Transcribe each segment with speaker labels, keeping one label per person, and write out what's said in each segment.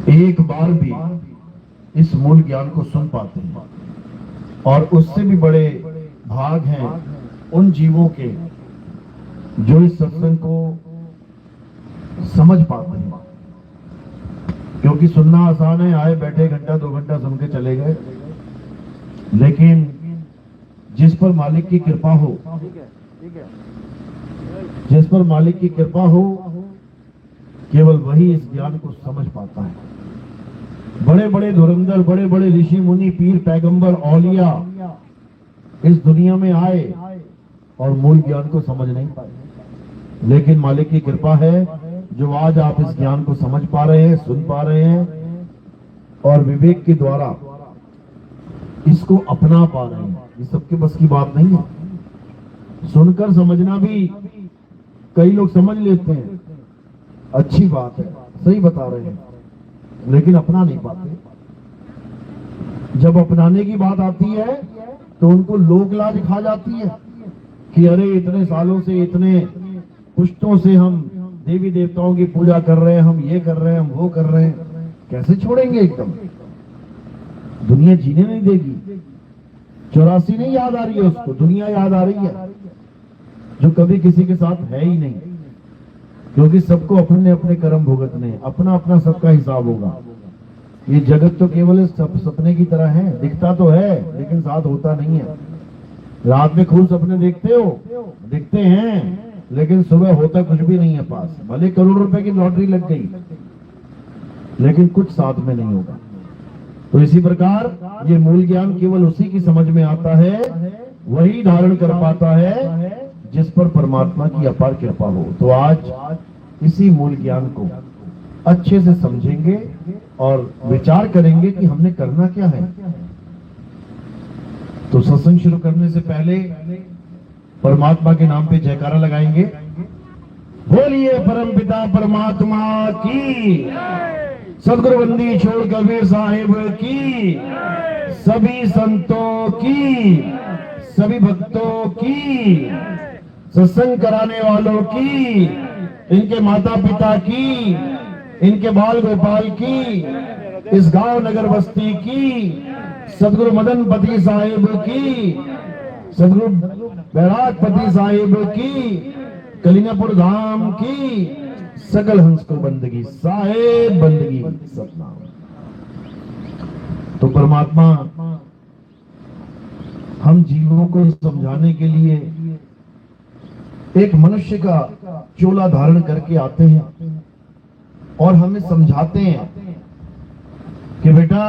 Speaker 1: एक बार भी इस मूल ज्ञान को सुन पाते हैं, और उससे भी बड़े भाग हैं उन जीवों के जो इस सत्संग को समझ पाते हैं। क्योंकि सुनना आसान है, आए बैठे घंटा 2 घंटा सुन के चले गए, लेकिन जिस पर मालिक की कृपा हो, जिस पर मालिक की कृपा हो, केवल वही इस ज्ञान को समझ पाता है। बड़े बड़े धुरंधर, बड़े बड़े ऋषि मुनि, पीर, पैगंबर, औलिया इस दुनिया में आए और मूल ज्ञान को समझ नहीं पाए, लेकिन मालिक की कृपा है जो आज आप इस ज्ञान को समझ पा रहे हैं, सुन पा रहे हैं और विवेक के द्वारा इसको अपना पा रहे हैं। ये सबके बस की बात नहीं है। सुनकर समझना भी कई लोग समझ लेते हैं, अच्छी बात है, सही बता रहे हैं, लेकिन अपना नहीं पाते। जब अपनाने की बात आती है तो उनको लोक लाज खा जाती है कि अरे इतने सालों से, इतने पुश्तों से हम देवी देवताओं की पूजा कर रहे हैं, हम ये कर रहे हैं, हम वो कर रहे हैं, कैसे छोड़ेंगे? एकदम दुनिया जीने नहीं देगी। 84 नहीं याद आ रही है उसको, दुनिया याद आ रही है जो कभी किसी के साथ है ही नहीं, क्योंकि सबको अपने अपने कर्म भुगतने, अपना अपना सबका हिसाब होगा। ये जगत तो केवल सपने की तरह है, दिखता तो है लेकिन साथ होता नहीं है। रात में खूब सपने देखते हो, दिखते हैं, लेकिन सुबह होता कुछ भी नहीं है पास। भले करोड़ रुपए की लॉटरी लग गई, लेकिन कुछ साथ में नहीं होगा। तो इसी प्रकार ये मूल ज्ञान केवल उसी की समझ में आता है, वही धारण कर पाता है जिस पर परमात्मा की अपार कृपा हो। तो आज इसी मूल ज्ञान को अच्छे से समझेंगे और विचार करेंगे कि हमने करना क्या है। तो सत्संग शुरू करने से पहले परमात्मा के नाम पे जयकारा लगाएंगे। बोलिए परमपिता परमात्मा की, सदगुरु बंदी छोड़ कबीर साहिब की, सभी संतों की, सभी भक्तों की, सत्संग कराने वालों की, इनके माता पिता की, इनके बाल गोपाल की, इस गांव नगर बस्ती की, सदगुरु मदन पति साहिब की, सदगुरु बैरागपति साहिब की, कलिंगापुर धाम की, सकल हंस को बंदगी साहेब बंदगी सतनाम। तो परमात्मा हम जीवों को समझाने के लिए एक मनुष्य का चोला धारण करके आते हैं और हमें समझाते हैं कि बेटा,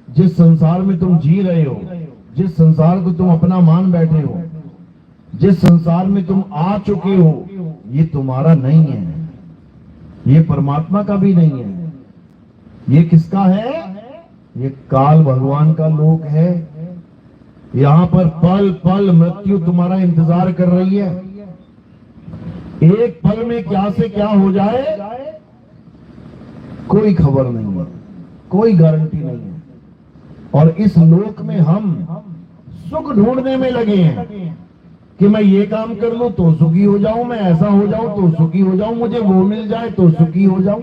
Speaker 1: जिस संसार में तुम जी रहे हो, जिस संसार को तुम अपना मान बैठे हो, जिस संसार में तुम आ चुके हो, ये तुम्हारा नहीं है, ये परमात्मा का भी नहीं है। ये किसका है? ये काल भगवान का लोक है। यहाँ पर पल पल मृत्यु तुम्हारा इंतजार कर रही है। एक पल में क्या से क्या हो जाए कोई खबर नहीं है, कोई गारंटी नहीं है। और इस लोक में हम सुख ढूंढने में लगे हैं कि मैं ये काम कर लूं तो सुखी हो जाऊं, मैं ऐसा हो जाऊं तो सुखी हो जाऊं, मुझे वो मिल जाए तो सुखी हो जाऊं।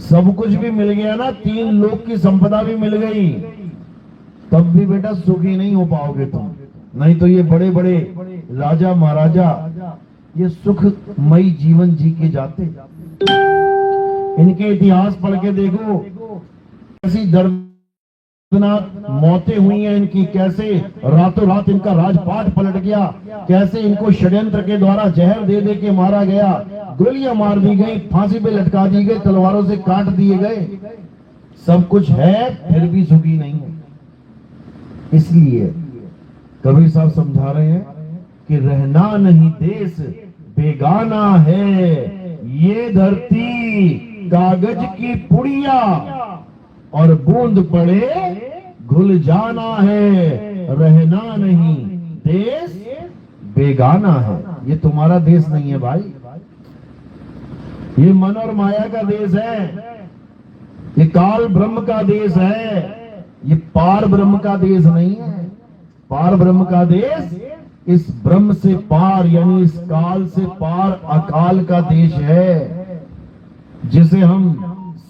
Speaker 1: सब कुछ भी मिल गया ना, 3 लोक की संपदा भी मिल गई, तब भी बेटा सुखी नहीं हो पाओगे तुम। नहीं तो ये बड़े बड़े राजा महाराजा ये सुखमयी जीवन जी के जाते। इनके इतिहास पढ़ के देखो, कैसी दर्दनाक मौतें हुई हैं इनकी, कैसे रातों रात इनका राजपाट पलट गया, कैसे इनको षड्यंत्र के द्वारा जहर दे दे के मारा गया, गोलियां मार दी गई, फांसी पे लटका दी गई, तलवारों से काट दिए गए। सब कुछ है फिर भी सुखी नहीं है। इसलिए कबीर साहब समझा रहे हैं कि रहना नहीं देश बेगाना है, ये धरती कागज की पुड़िया और बूंद पड़े घुल जाना है। रहना नहीं देश बेगाना है, ये तुम्हारा देश नहीं है भाई, ये मन और माया का देश है, ये काल ब्रह्म का देश है, ये पार ब्रह्म का देश नहीं है। पार ब्रह्म का देश इस ब्रह्म से पार यानी इस काल से पार अकाल का देश है, जिसे हम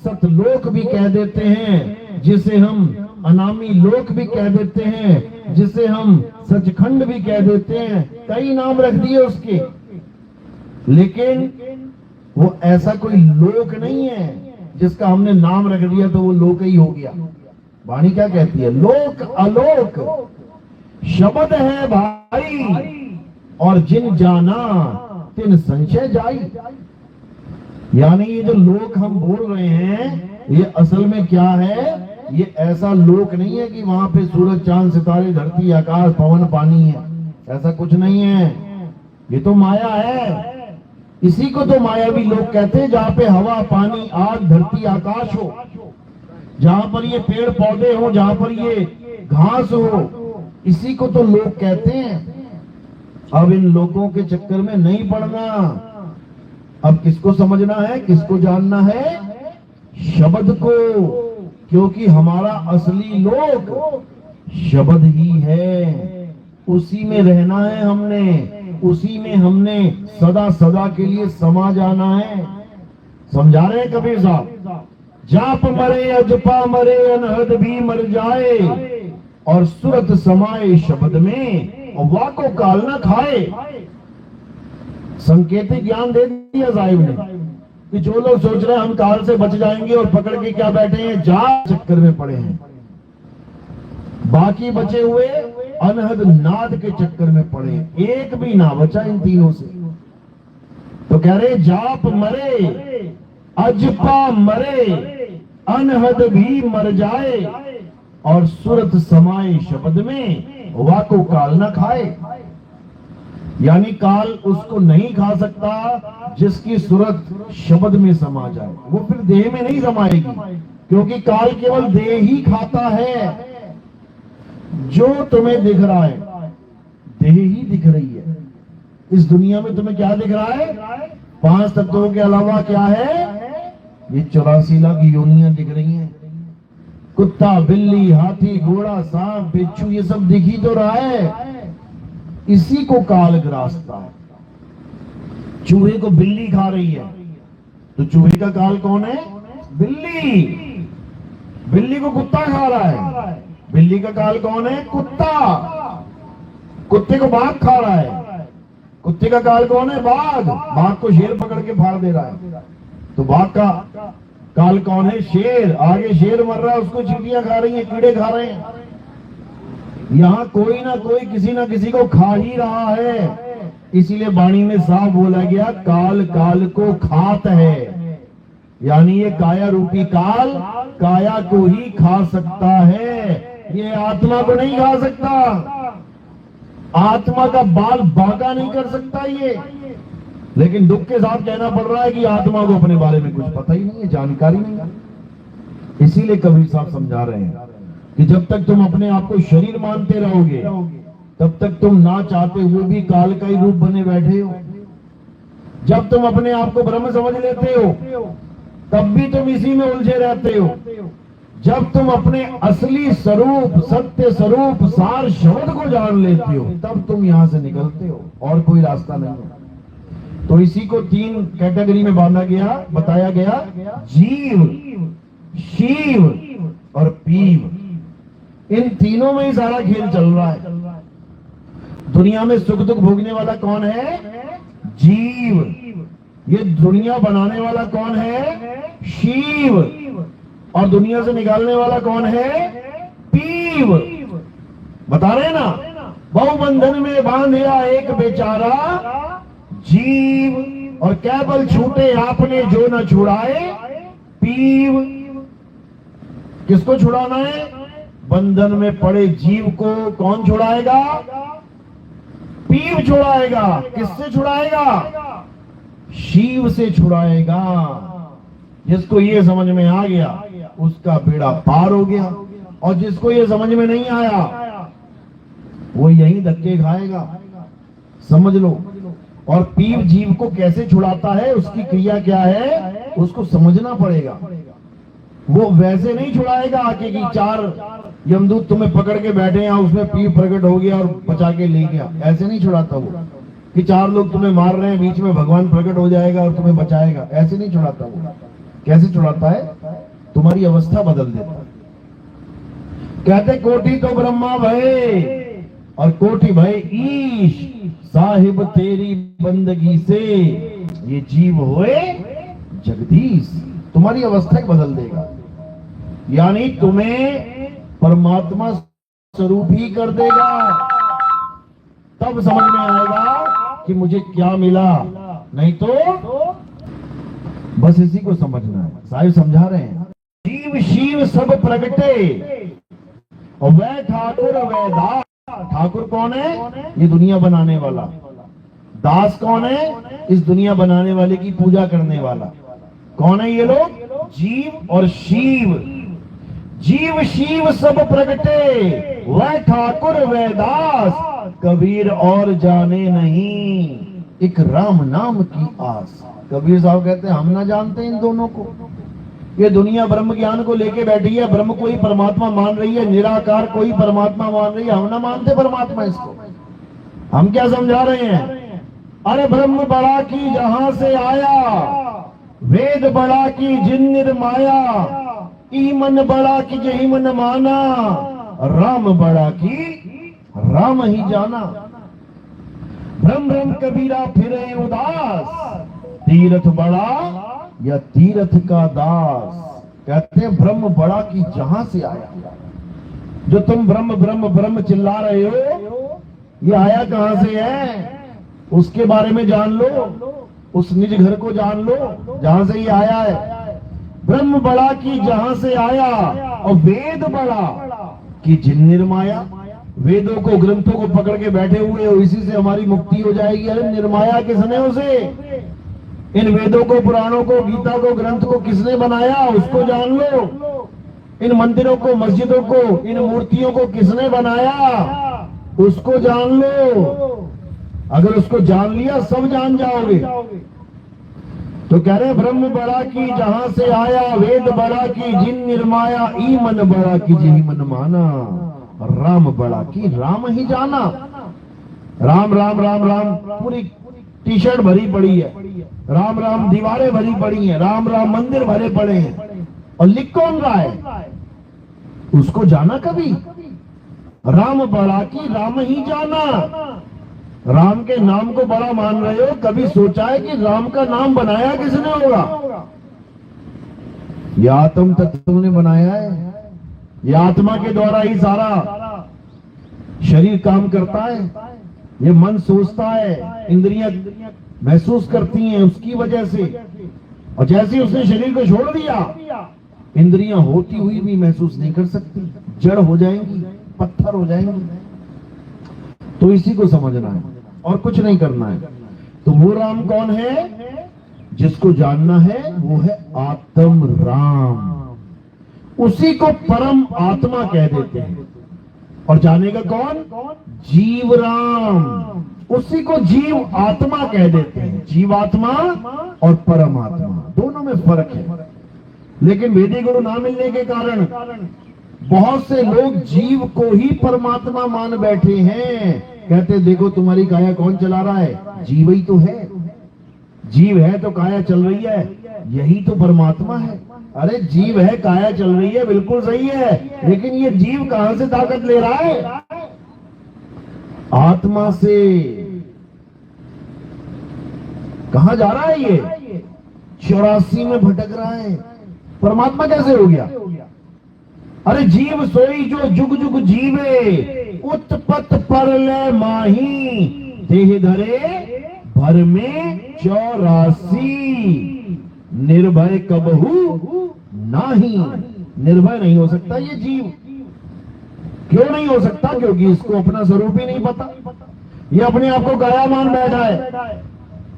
Speaker 1: सतलोक भी कह देते हैं, जिसे हम अनामी लोक भी कह देते हैं, जिसे हम सचखंड भी कह देते हैं। कई नाम रख दिए उसके, लेकिन वो ऐसा कोई लोक नहीं है जिसका हमने नाम रख दिया तो वो लोक ही हो गया। वाणी क्या कहती है? लोक अलोक शब्द है भाई, और जिन जाना तिन संशय जाई। यानी ये जो लोक हम बोल रहे हैं ये असल में क्या है? ये ऐसा लोक नहीं है कि वहां पे सूरज चांद सितारे धरती आकाश पवन पानी है, ऐसा कुछ नहीं है। ये तो माया है, इसी को तो मायावी लोग कहते हैं, जहाँ पे हवा पानी आग धरती आकाश हो, जहाँ पर ये पेड़ पौधे हो, जहाँ पर ये घास हो, इसी को तो लोग कहते हैं। अब इन लोगों के चक्कर में नहीं पड़ना। अब किसको समझना है, किसको जानना है? शब्द को, क्योंकि हमारा असली लोक शब्द ही है, उसी में रहना है हमने, उसी में हमने सदा सदा के लिए समा जाना है। समझा रहे हैं कबीर साहब? जाप मरे अजपा मरे अनहद भी मर जाए, और सुरत समाए शब्द में और वाको काल न खाए। संकेतिक ज्ञान दे दिया साहिब ने कि जो लोग सोच रहे हैं हम काल से बच जाएंगे और पकड़ के क्या बैठे हैं, जा चक्कर में पड़े हैं। बाकी बचे हुए अनहद नाद के चक्कर में पड़े हैं, एक भी ना बचा इन तीनों से। तो कह रहे जाप मरे अजपा मरे अनहद भी मर जाए, और सुरत समाए शब्द में वाको काल न खाए। यानी काल उसको नहीं खा सकता जिसकी सुरत शब्द में समा जाए, वो फिर देह में नहीं समाएगी, क्योंकि काल केवल देह ही खाता है। जो तुम्हें दिख रहा है देह ही दिख रही है। इस दुनिया में तुम्हें क्या दिख रहा है? 5 तत्वों के अलावा क्या है? ये 84 लाख योनियां दिख रही हैं। कुत्ता बिल्ली हाथी घोड़ा सांप बिच्छू ये सब दिख ही तो रहा है, इसी को काल ग्रासता है। चूहे को बिल्ली खा रही है, तो चूहे का काल कौन है? बिल्ली। बिल्ली को कुत्ता खा रहा है, बिल्ली का काल कौन है? कुत्ता। कुत्ते को बाघ खा रहा है, कुत्ते का काल कौन है? बाघ। बाघ को शेर पकड़ के फाड़ दे रहा है, तो बाघ का काल कौन है? शेर। आगे शेर मर रहा है, उसको चींटियां खा रही हैं, कीड़े खा रहे हैं। यहाँ कोई ना कोई किसी ना किसी को खा ही रहा है। इसीलिए वाणी में साफ बोला गया काल काल को खात है, यानी ये काया रूपी काल काया को ही खा सकता है, ये आत्मा को नहीं खा सकता। आत्मा का बाल बांका नहीं कर सकता ये। लेकिन दुख के साथ कहना पड़ रहा है कि आत्मा को अपने बारे में कुछ पता ही नहीं है, जानकारी नहीं है। इसीलिए कबीर साहब समझा रहे हैं कि जब तक तुम अपने आप को शरीर मानते रहोगे तब तक तुम ना चाहते हुए भी काल का ही रूप बने बैठे हो। जब तुम अपने आप को ब्रह्म समझ लेते हो तब भी तुम इसी में उलझे रहते हो। जब तुम अपने असली स्वरूप, सत्य स्वरूप, सार शब्द को जान लेते हो तब तुम यहां से निकलते हो, और कोई रास्ता नहीं है। तो इसी को 3 कैटेगरी में बांधा गया, बताया गया, जीव, शिव और पीव। इन तीनों में ही सारा खेल चल रहा है। दुनिया में सुख दुख भोगने वाला कौन है? जीव। ये दुनिया बनाने वाला कौन है? शिव। और दुनिया से निकालने वाला कौन है? पीव। बता रहे ना, बहुबंधन में बांधिया एक बेचारा जीव, और केवल छूटे आपने जो न छुड़ाए पीव। किसको छुड़ाना है? बंधन में पड़े जीव को कौन छुड़ाएगा? पीव छुड़ाएगा। किससे छुड़ाएगा? शिव से छुड़ाएगा। जिसको ये समझ में आ गया उसका बेड़ा पार हो गया, और जिसको ये समझ में नहीं आया वो यही धक्के खाएगा, समझ लो। और पीव जीव को कैसे छुड़ाता है, उसकी क्रिया क्या है, उसको समझना पड़ेगा। वो वैसे नहीं छुड़ाएगा आके कि 4 यमदूत तुम्हें पकड़ के बैठे हैं, उसमें पीव प्रकट हो गया और बचा के ले गया। ऐसे नहीं छुड़ाता वो कि 4 लोग तुम्हें मार रहे हैं, बीच में भगवान प्रकट हो जाएगा और तुम्हें बचाएगा। ऐसे नहीं छुड़ाता वो। कैसे छुड़ाता है? तुम्हारी अवस्था बदल देता है। कहते कोटि तो ब्रह्मा भय और कोटि भय ईश, साहिब तेरी बंदगी से ये जीव होए जगदीश। तुम्हारी अवस्था ही बदल देगा, यानी तुम्हें परमात्मा स्वरूप ही कर देगा। तब समझ में आएगा कि मुझे क्या मिला, नहीं तो बस इसी को समझना है। साहिब समझा रहे हैं, जीव शिव सब प्रगटे और वह ठाकुर वह दास। ठाकुर कौन है? ये दुनिया बनाने वाला। दास कौन है? इस दुनिया बनाने वाले की पूजा करने वाला। कौन है ये लोग? जीव और शिव। जीव शिव सब प्रगटे वह ठाकुर वह दास, कबीर और जाने नहीं एक राम नाम की आस। कबीर साहब कहते हैं हम ना जानते इन दोनों को। ये दुनिया ब्रह्म ज्ञान को लेके बैठी है, ब्रह्म को ही परमात्मा मान रही है, निराकार को ही परमात्मा मान रही है। हम ना मानते परमात्मा इसको। हम क्या समझा रहे हैं? अरे ब्रह्म बड़ा की जहां से आया, वेद बड़ा की जिन निर्माया, ईमन बड़ा की जही मन माना, राम बड़ा की राम ही जाना। ब्रह्म ब्रह्म कबीरा फिरे उदास, तीर्थ बड़ा या तीर्थ का दास। कहते हैं ब्रह्म बड़ा की जहां से आया। जो तुम ब्रह्म ब्रह्म ब्रह्म चिल्ला रहे हो, ये आया कहां से है उसके बारे में जान लो। उस निज घर को जान लो जहां से ये आया है। ब्रह्म बड़ा की जहां से आया, और वेद बड़ा की जिन निर्माया। वेदों को, ग्रंथों को पकड़ के बैठे हुए हो, इसी से हमारी मुक्ति हो जाएगी। अरे निर्माया किसने उसे? इन वेदों को, पुराणों को, गीता को, ग्रंथ को किसने बनाया उसको जान लो। इन मंदिरों को, मस्जिदों को, इन मूर्तियों को किसने बनाया उसको जान लो। अगर उसको जान लिया सब जान जाओगे। तो कह रहे ब्रह्म बड़ा की जहां से आया, वेद बड़ा की जिन निर्माया, ईमन बड़ा की जिही मन माना, राम बड़ा की राम ही जाना। राम राम राम राम पूरी टी शर्ट भरी पड़ी है, राम राम दीवारें भरी पड़ी हैं, राम राम मंदिर भरे पड़े हैं, और लिख कौन रहा है? उसको जाना कभी? राम बड़ा की राम ही जाना। राम के नाम को बड़ा मान रहे हो, कभी सोचा है कि राम का नाम बनाया किसने होगा? ये आत्म तत्व ने बनाया है। ये आत्मा के द्वारा ही सारा शरीर काम करता है। ये मन सोचता है, इंद्रियां महसूस करती हैं उसकी वजह से। और जैसे उसने शरीर को छोड़ दिया, इंद्रियां होती हुई भी महसूस नहीं कर सकती, जड़ हो जाएंगी, पत्थर हो जाएंगी। तो इसी को समझना है और कुछ नहीं करना है। तो वो राम कौन है जिसको जानना है? वो है आत्म राम। उसी को परम आत्मा कह देते हैं। और जानेगा कौन? जीवराम। उसी को जीव आत्मा कह देते हैं। जीवात्मा और परमात्मा दोनों में फर्क है। लेकिन वेदी गुरु ना मिलने के कारण बहुत से लोग जीव को ही परमात्मा मान बैठे हैं। कहते देखो तुम्हारी काया कौन चला रहा है? जीव ही तो है। जीव है तो काया चल रही है, यही तो परमात्मा है। अरे जीव है, काया चल रही है, बिल्कुल सही है, लेकिन ये जीव कहां से ताकत ले रहा है? आत्मा से। कहां जा रहा है ये? 84 में भटक रहा है। परमात्मा कैसे हो गया? अरे जीव सोई जो जुग जुग जीवे, उत्पत पर ले माही, देह धरे भर में 84, निर्भय कबहू नाही। निर्भय नहीं हो सकता ये जीव। क्यों नहीं हो सकता? क्योंकि इसको अपना स्वरूप ही नहीं पता। ये अपने आप को काया मान बैठा है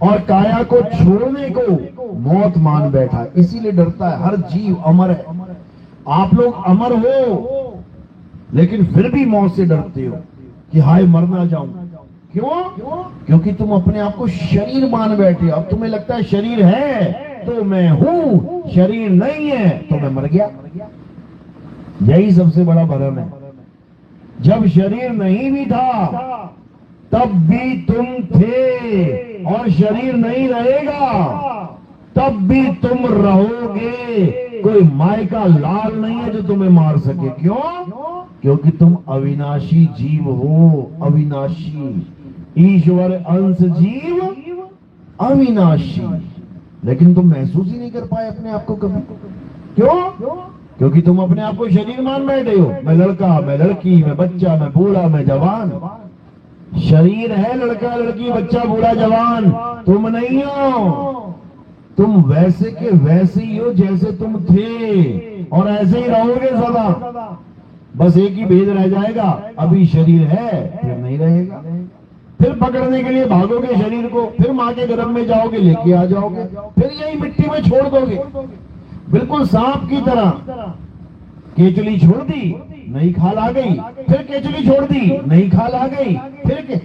Speaker 1: और काया को छोड़ने को मौत मान बैठा है, इसीलिए डरता है। हर जीव अमर है। आप लोग अमर हो, लेकिन फिर भी मौत से डरते हो कि हाय मर ना जाऊं। क्यों? क्योंकि तुम अपने आप को शरीर मान बैठे हो। अब तुम्हें लगता है शरीर है तो मैं हूं, शरीर नहीं है तो मैं मर गया। यही सबसे बड़ा भ्रम है। जब शरीर नहीं भी था तब भी तुम थे, और शरीर नहीं रहेगा तब भी तुम रहोगे। कोई माय का लाल नहीं है जो तुम्हें मार सके। क्यों? क्योंकि तुम अविनाशी जीव हो। अविनाशी, ईश्वर अंश जीव अविनाशी। लेकिन तुम महसूस ही नहीं कर पाए अपने आप को कभी। क्यों? क्योंकि तुम अपने आप को शरीर मान बैठे हो। मैं लड़का, मैं लड़की, मैं बच्चा, मैं बूढ़ा, मैं जवान। शरीर है लड़का लड़की बच्चा बूढ़ा जवान, तुम नहीं हो। तुम वैसे के वैसे ही हो जैसे तुम थे, और ऐसे ही रहोगे सदा। बस एक ही भेद रह जाएगा, अभी शरीर है फिर नहीं रहेगा। फिर पकड़ने के लिए भागोगे शरीर को, फिर माँ के गर्भ में जाओगे, लेके आ जाओगे, फिर यही मिट्टी में छोड़ दोगे। बिल्कुल सांप की तरह। केचुली छोड़ दी, नई खाल आ गई, फिर केचुली छोड़ दी, नई खाल आ गई, फिर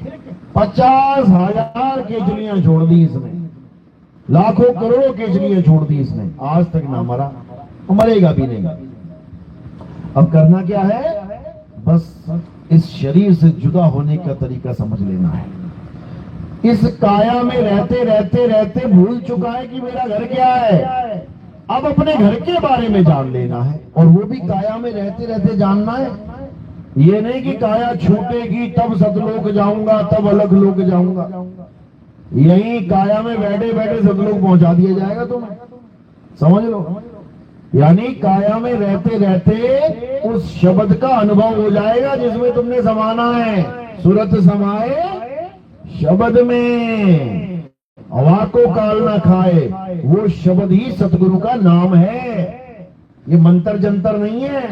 Speaker 1: 50,000 केचुलियां छोड़ दी इसने, लाखों करोड़ों केचुलियां छोड़ दी इसने, आज तक ना मरा, मरेगा भी नहीं। अब करना क्या है? बस इस शरीर से जुदा होने का तरीका समझ लेना है। इस काया में रहते रहते रहते भूल चुका है कि मेरा घर क्या है। अब अपने घर के बारे में जान लेना है, और वो भी काया में रहते रहते जानना है। ये नहीं कि काया छूटेगी तब सतलोक जाऊंगा, तब अलग लोक जाऊंगा। यही काया में बैठे बैठे सतलोक पहुंचा दिया जाएगा तुम्हें, समझ लो। यानी काया में रहते रहते उस शब्द का अनुभव हो जाएगा जिसमें तुमने समाना है। सुरत समाए शब्द में, हवा को काल ना खाए, वो शब्द ही सतगुरु का नाम है। ये मंत्र जंतर नहीं है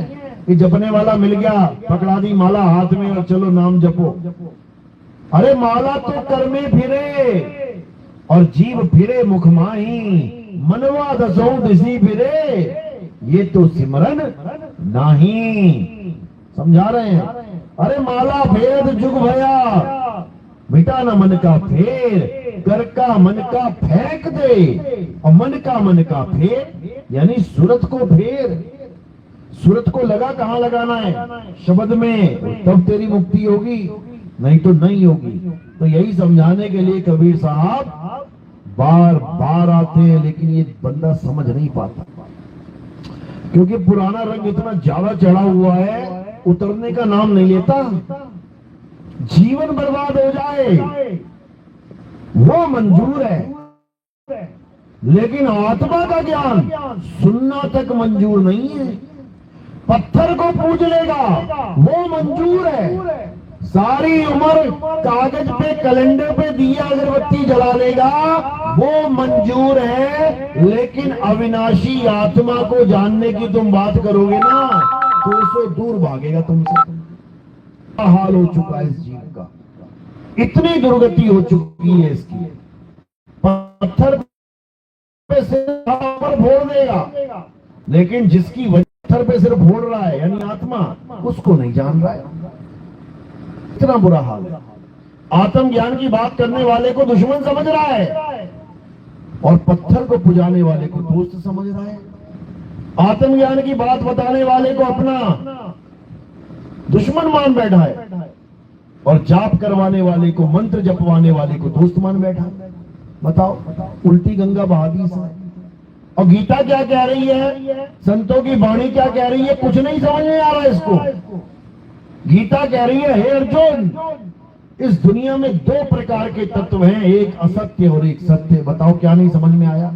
Speaker 1: कि जपने वाला मिल गया, पकड़ा दी माला हाथ में और चलो नाम जपो। अरे माला तो कर में फिरे और जीव फिरे मुख माही, मनवा दसों दिशी फिरे, ये तो सिमरन नहीं। समझा रहे हैं? अरे माला भेद जुग भया, मिटा न मन का फेर, कर का मन का फेंक दे, और मन का फेर यानी सूरत को फेर। सूरत को लगा कहाँ लगाना है? शब्द में, तब तेरी मुक्ति होगी, नहीं तो नहीं होगी। तो यही समझाने के लिए कबीर साहब बार बार आते हैं, लेकिन ये बंदा समझ नहीं पाता, क्योंकि पुराना रंग इतना ज्यादा चढ़ा हुआ है, उतरने का नाम नहीं लेता। जीवन बर्बाद हो जाए वो मंजूर है, लेकिन आत्मा का ज्ञान सुनना तक मंजूर नहीं है। पत्थर को पूज लेगा वो मंजूर है, सारी उम्र कागज पे कैलेंडर पे दिया अगरबत्ती जला लेगा वो मंजूर है, लेकिन अविनाशी आत्मा को जानने की तुम बात करोगे ना तो उससे दूर भागेगा तुमसे। हाल हो चुका है इस जीव का, इतनी दुर्गति हो चुकी है इसकी। पत्थर पे से फोड़ देगा, लेकिन जिसकी वजह पत्थर पे सिर्फ फोड़ रहा है, यानी आत्मा, उसको नहीं जान रहा है। इतना बुरा हाल है। आत्मज्ञान की बात करने वाले को दुश्मन समझ रहा है और पत्थर को पुजाने वाले को दोस्त समझ रहा है। आत्मज्ञान की बात बताने वाले को अपना दुश्मन मान बैठा है और जाप करवाने वाले को, मंत्र जपवाने वाले को दोस्त मान बैठा है। बताओ, उल्टी गंगा बहा दी इसने। और गीता क्या कह रही है, संतों की वाणी क्या कह रही है, कुछ नहीं समझ में आ रहा है इसको। गीता कह रही है, हे अर्जुन, इस दुनिया में दो प्रकार के तत्व हैं, एक असत्य और एक सत्य। बताओ क्या नहीं समझ में आया?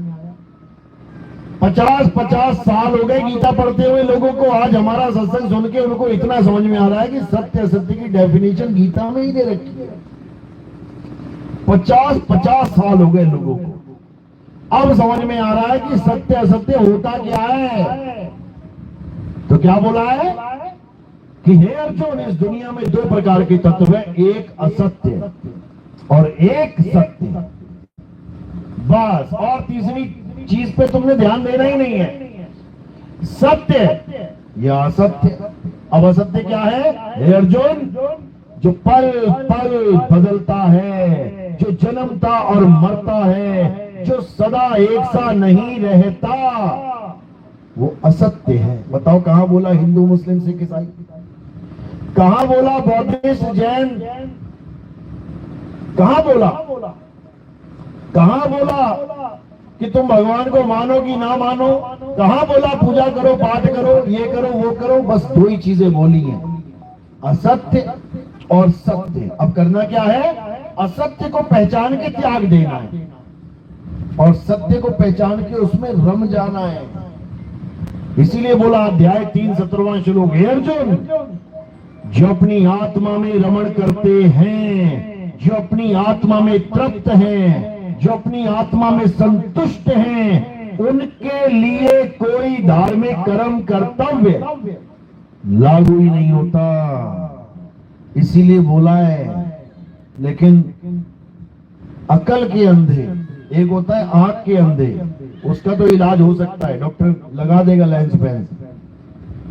Speaker 1: 50-50 साल हो गए गीता पढ़ते हुए लोगों को, आज हमारा सत्संग सुन के उनको इतना समझ में आ रहा है कि सत्य असत्य की डेफिनेशन गीता में ही दे रखी है। 50-50 साल हो गए लोगों को, अब समझ में आ रहा है कि सत्य असत्य होता क्या है। तो क्या बोला है कि हे अर्जुन, इस दुनिया में दो प्रकार के तत्व है, एक असत्य और एक सत्य। बस, और तीसरी चीज पे तुमने ध्यान देना ही नहीं है। सत्य या असत्य। अब असत्य क्या है? हे अर्जुन, जो पल पल बदलता है, जो जन्मता और मरता है, जो सदा एक सा नहीं रहता, वो असत्य है। बताओ कहां बोला हिंदू, मुस्लिम, सिख, ईसाई? कहां बोला बौद्धिस्ट, जैन? कहां बोला? कहां बोला कि तुम भगवान को मानो कि ना मानो? कहां बोला पूजा करो, पाठ करो, ये करो, वो करो? बस दो ही चीजें बोली हैं, असत्य और सत्य। अब करना क्या है? असत्य को पहचान के त्याग देना है और सत्य को पहचान के उसमें रम जाना है। इसीलिए बोला अध्याय 3 17वां श्लोक, हे अर्जुन, जो अपनी आत्मा में रमण करते हैं, जो अपनी आत्मा में तृप्त हैं, जो अपनी आत्मा में संतुष्ट हैं, उनके लिए कोई धार्मिक कर्म कर्तव्य लागू ही नहीं होता। इसीलिए बोला है। लेकिन अकल के अंधे, एक होता है आंख के अंधे, उसका तो इलाज हो सकता है, डॉक्टर लगा देगा लेंस पेंस,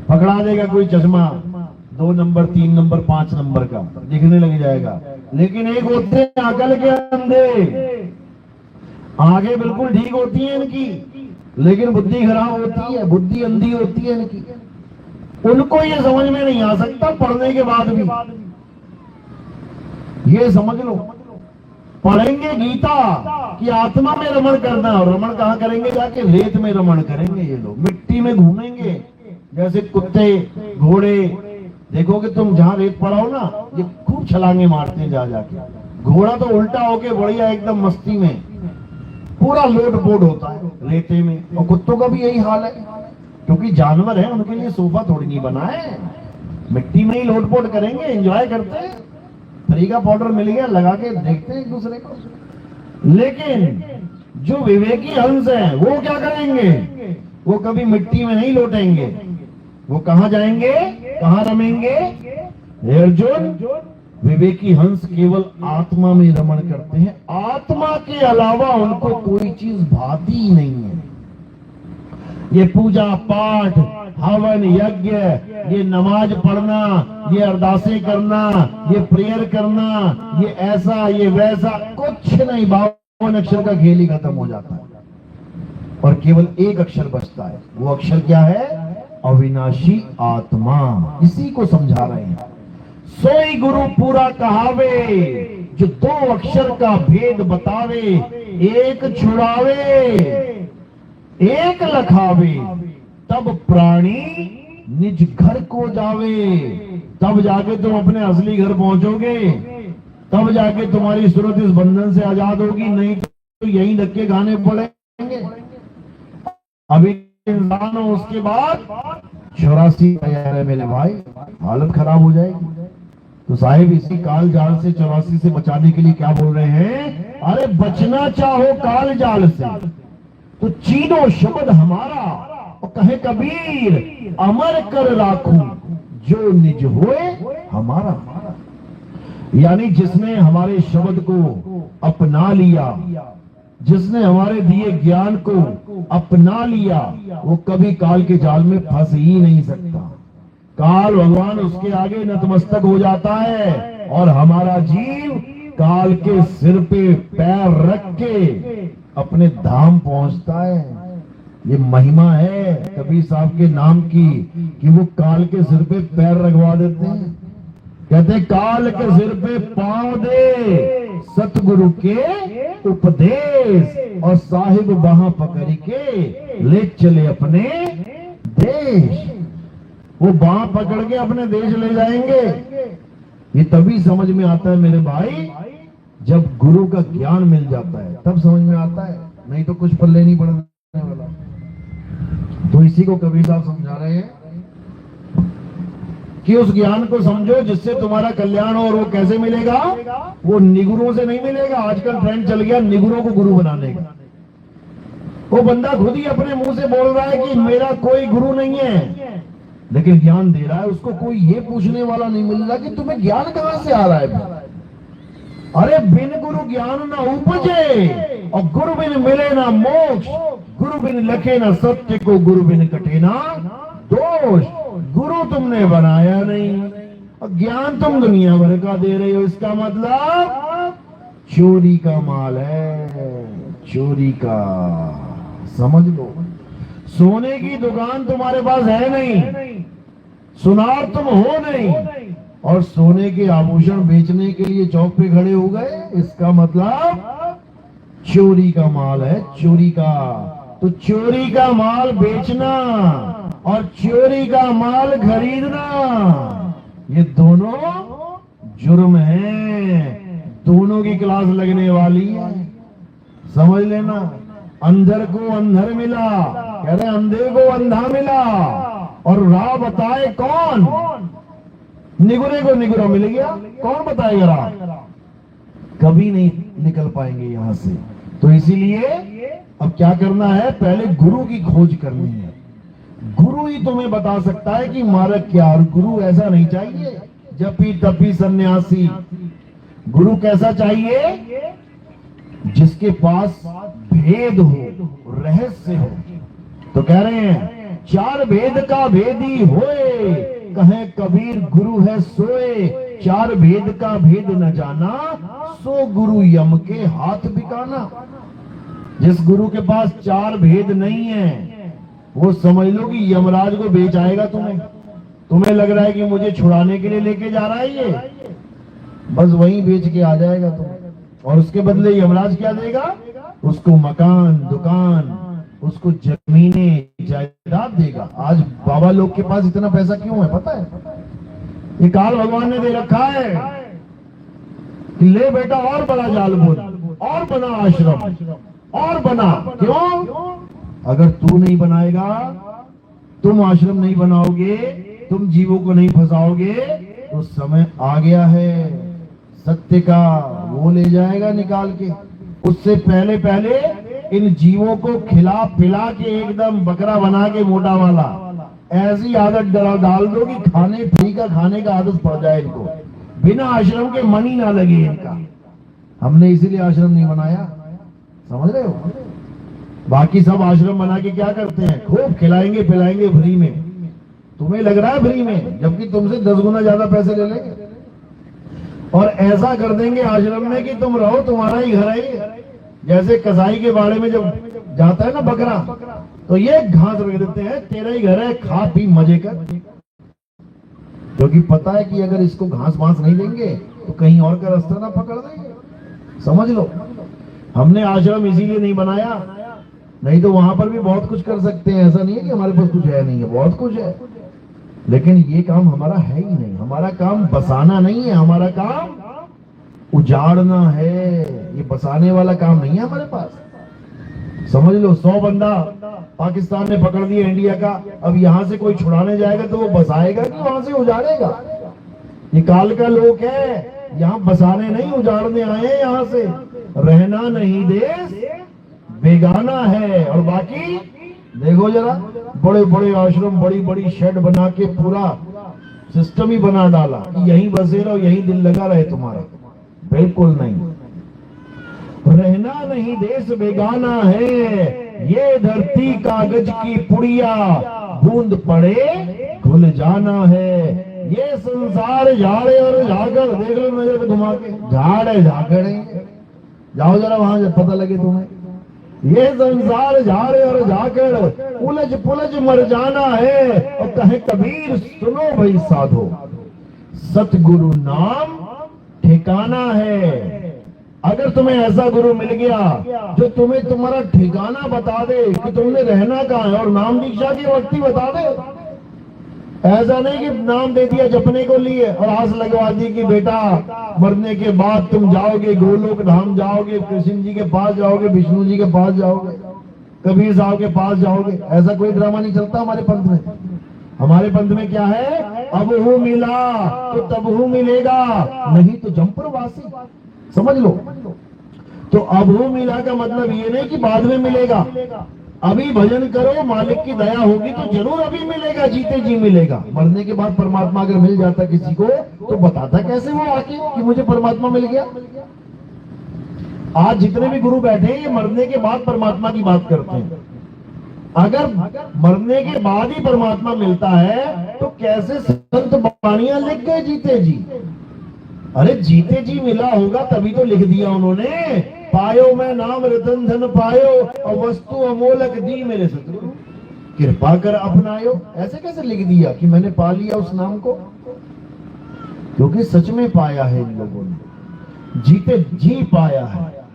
Speaker 1: पकड़ा देगा कोई चश्मा 2 नंबर 3 नंबर 5 नंबर का, दिखने लग जाएगा। लेकिन एक होते हैं अकल के अंधे, आगे बिल्कुल ठीक होती है इनकी, लेकिन बुद्धि खराब होती है, बुद्धि अंधी होती है इनकी। उनको ये समझ में नहीं आ सकता पढ़ने के बाद भी। ये समझ लो, पढ़ेंगे गीता कि आत्मा में रमण करना, और रमण कहां करेंगे? जाके रेत में रमण करेंगे ये लोग, मिट्टी में घूमेंगे जैसे कुत्ते घोड़े। देखोगे तुम, जहां रेत पड़ा हो ना, ये खूब छलांगे मारते हैं जा जाके। घोड़ा तो उल्टा होके बढ़िया एकदम मस्ती में पूरा लोट पोट होता है रेते में। और कुत्तों का भी यही हाल है, क्योंकि जानवर है, उनके लिए सोफा थोड़ी नहीं बना है, मिट्टी में ही लोट पोट करेंगे, एंजॉय करते हैं। तरीका पाउडर मिल गया, लगा के देखते हैं एक दूसरे को। लेकिन जो विवेकी हंस है वो क्या करेंगे? वो कभी मिट्टी में नहीं लोटेंगे, वो कहां जाएंगे, कहां रमेंगे? हे अर्जुन, विवेकी हंस केवल आत्मा में रमण करते हैं, आत्मा के अलावा उनको कोई चीज भाती ही नहीं है। ये पूजा पाठ, हवन यज्ञ, ये नमाज पढ़ना, ये अरदासें करना, ये प्रेयर करना, ये ऐसा ये वैसा कुछ नहीं, 52 अक्षर का खेल ही खत्म हो जाता है और केवल एक अक्षर बचता है। वो अक्षर क्या है? अविनाशी आत्मा। इसी को समझा रहे हैं। सोई गुरु पूरा कहावे, जो 2 अक्षर का भेद बतावे, एक छुड़ावे एक लखावे, तब प्राणी निज घर को जावे। तब जाके तुम अपने असली घर पहुंचोगे, तब जाके तुम्हारी सूरत इस बंधन से आजाद होगी, नहीं तो यही धक्के खाने पड़ेंगे। अभी इंसान हो, उसके बाद 84 तैयार है मेरे भाई, हालत खराब हो जाएगी। तो साहिब इसी काल जाल से 84 से बचाने के लिए क्या बोल रहे हैं? अरे बचना चाहो काल जाल से तो चीनो शब्द हमारा, और कहे कबीर अमर कर राखूं जो निज होए हमारा। यानी जिसने हमारे शब्द को अपना लिया, जिसने हमारे दिए ज्ञान को अपना लिया वो कभी काल के जाल में फंस ही नहीं सकता। काल भगवान उसके आगे नतमस्तक हो जाता है और हमारा जीव काल के सिर पे पैर रख के अपने धाम पहुंचता है। ये महिमा है कबीर साहब के नाम की कि वो काल के सिर पे पैर रखवा देते हैं। कहते काल के सिर पे पांव दे सतगुरु के उपदेश और साहिब वहां पकड़ के ले चले अपने देश। वो बाह पकड़ के अपने देश ले जाएंगे। ये तभी समझ में आता है मेरे भाई जब गुरु का ज्ञान मिल जाता है, तब समझ में आता है, नहीं तो कुछ पल्ले नहीं पड़ने वाला। तो इसी को कबीर साहब समझा रहे हैं कि उस ज्ञान को समझो जिससे तुम्हारा कल्याण हो। और वो कैसे मिलेगा? वो निगुरों से नहीं मिलेगा। आजकल ट्रेंड चल गया निगुरों को गुरु बनाने का। वो बंदा खुद ही अपने मुंह से बोल रहा है कि मेरा कोई गुरु नहीं है, लेकिन ज्ञान दे रहा है। उसको कोई ये पूछने वाला नहीं मिल रहा कि तुम्हें ज्ञान कहां से आ रहा है। अरे बिन गुरु ज्ञान ना उपजे और गुरु बिन मिले ना मोक्ष। गुरु बिन लखे ना सत्य को, गुरु बिन कटे ना दोष। गुरु तुमने बनाया नहीं और ज्ञान तुम दुनिया भर का दे रहे हो। इसका मतलब चोरी का माल है, चोरी का। समझ लो, सोने की दुकान तुम्हारे पास है नहीं, सुनार तुम हो नहीं, और सोने के आभूषण बेचने के लिए चौक पे खड़े हो गए। इसका मतलब चोरी का माल है, चोरी का। तो चोरी का माल बेचना और चोरी का माल खरीदना, ये दोनों जुर्म हैं। दोनों की क्लास लगने वाली है, समझ लेना। अंधर को अंधर मिला, कह रहे अंधे को अंधा मिला, और राह बताए कौन? निगुरे को निगुरा मिल गया, कौन बताएगा राह? कभी नहीं निकल पाएंगे यहां से। तो इसीलिए अब क्या करना है? पहले गुरु की खोज करनी है। गुरु ही तुम्हें बता सकता है कि मार्ग क्या। और गुरु ऐसा नहीं चाहिए जपी तपी सन्यासी। गुरु कैसा चाहिए? जिसके पास भेद हो, रहस्य हो। तो कह रहे हैं चार भेद का भेदी होए, कहे कबीर गुरु है सोए। चार भेद का भेद न जाना, सो गुरु यम के हाथ बिकाना। जिस गुरु के पास चार भेद नहीं है वो समझ लो कि यमराज को बेच आएगा तुम्हें। तुम्हें लग रहा है कि मुझे छुड़ाने के लिए लेके जा रहा है ये, बस वहीं बेच के आ जाएगा तुम। और उसके बदले यमराज क्या देगा? उसको मकान, दुकान, उसको जमीनें, जायदाद देगा। आज बाबा लोग के पास इतना पैसा क्यों है पता है? ये काल भगवान ने दे रखा है कि ले बेटा और बड़ा जाल बोल, और बना आश्रम, और बना। क्यों? अगर तू नहीं बनाएगा, तुम आश्रम नहीं बनाओगे, तुम जीवों को नहीं फंसाओगे, तो समय आ गया है सत्य का, वो ले जाएगा निकाल के। उससे पहले पहले इन जीवों को खिला पिला के एकदम बकरा बना के मोटा वाला ऐसी आदत डाल दो कि खाने फ्री का खाने का आदत पड़ जाए इनको, बिना आश्रम के मन ही ना लगे इनका। हमने इसीलिए आश्रम नहीं बनाया, समझ रहे हो? बाकी सब आश्रम बना के क्या करते हैं? खूब खिलाएंगे पिलाएंगे फ्री में। तुम्हें लग रहा है फ्री में, जबकि तुमसे 10 गुना ज्यादा पैसे ले लेंगे। और ऐसा कर देंगे आश्रम में कि तुम रहो, तुम्हारा ही घर है। जैसे कसाई के बाड़े में जब जाता है ना बकरा, तो ये घास रख देते हैं, तेरा ही घर है, खा पी मजे कर। क्योंकि पता है कि अगर इसको घास वास नहीं देंगे तो कहीं और का रास्ता ना पकड़ देंगे। समझ लो, हमने आश्रम इसीलिए नहीं बनाया, नहीं तो वहां पर भी बहुत कुछ कर सकते हैं। ऐसा नहीं है कि हमारे पास कुछ है नहीं है, बहुत कुछ है। लेकिन ये काम हमारा है ही नहीं। हमारा काम बसाना नहीं है, हमारा काम उजाड़ना है। ये बसाने वाला काम नहीं है हमारे पास। समझ लो, 100 बंदा पाकिस्तान ने पकड़ दिया इंडिया का, अब यहां से कोई छुड़ाने जाएगा तो वो बसाएगा कि वहां से उजाड़ेगा? ये काल का लोक है, यहाँ बसाने नहीं उजाड़ने आए हैं। यहाँ से रहना नहीं देश बेगाना है। और बाकी देखो जरा, बड़े बड़े आश्रम, बड़ी बड़ी शेड बना के पूरा सिस्टम ही बना डाला कि यहीं बसे रहो, यहीं दिल लगा रहे तुम्हारा। बिल्कुल नहीं। रहना नहीं देश बेगाना है, ये धरती कागज की पुड़िया, बूंद पड़े घुल जाना है। ये संसार झाड़े और झाकड़, देख लो नजर पे घुमा के, झाड़ है झाकड़ है, जाओ जरा वहां पता लगे तुम्हें। ये संसार झाड़े और झाकड़, उलझ पुलझ मर जाना है। और कहे कबीर सुनो भाई साधो, सतगुरु नाम ठिकाना है। अगर तुम्हें ऐसा गुरु मिल गया जो तुम्हें तुम्हारा ठिकाना बता दे कि तुमने रहना कहाँ है, और नाम दीक्षा की वक्ती बता दे, ऐसा नहीं कि नाम दे दिया जपने को लिए और आस लगवा दी कि बेटा मरने के बाद तुम जाओगे गोलोक धाम, जाओगे कृष्ण जी के पास जाओगे, विष्णु जी के पास जाओगे, कबीर साहब के पास जाओगे। ऐसा कोई ड्रामा नहीं चलता हमारे पंथ में। हमारे पंथ में क्या है, अब हूं मिला तो तब हूं मिलेगा, नहीं तो जमपुर वासी, समझ लो। तो अब हूं मिला का मतलब ये नहीं कि बाद में मिलेगा, अभी भजन करो, मालिक की दया होगी तो जरूर अभी मिलेगा, जीते जी मिलेगा। मरने के बाद परमात्मा अगर मिल जाता किसी को तो बताता कैसे वो आके कि मुझे परमात्मा मिल गया। आज जितने भी गुरु बैठे हैं ये मरने के बाद परमात्मा की बात करते हैं। अगर मरने के बाद ही परमात्मा मिलता है तो कैसे संत वाणियां लिख गए जीते जी। अरे जीते जी मिला होगा तभी तो लिख दिया उन्होंने, पायो मैं नाम रतन धन पायो और वस्तु अमोलक दी मेरे सतगुरु, कृपा कर अपनायो। ऐसे कैसे लिख दिया कि मैंने पा लिया उस नाम को? क्योंकि सच में पाया है इन लोगों ने, जीते जी पाया है,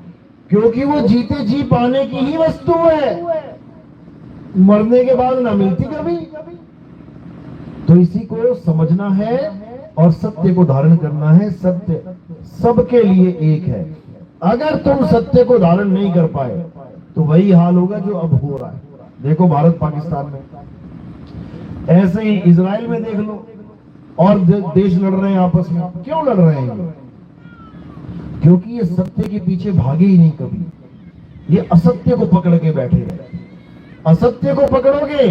Speaker 1: क्योंकि वो जीते जी पाने की ही वस्तु है, मरने के बाद ना मिलती कभी। तो इसी को समझना है और सत्य को धारण करना है। सत्य सबके लिए एक है। अगर तुम सत्य को धारण नहीं कर पाए तो वही हाल होगा जो अब हो रहा है। देखो भारत पाकिस्तान में, ऐसे ही इजराइल में देख लो, और देश लड़ रहे हैं आपस में। क्यों लड़ रहे हैं ये? क्योंकि ये सत्य के पीछे भागे ही नहीं कभी, ये असत्य को पकड़ के बैठे रहे। असत्य को पकड़ोगे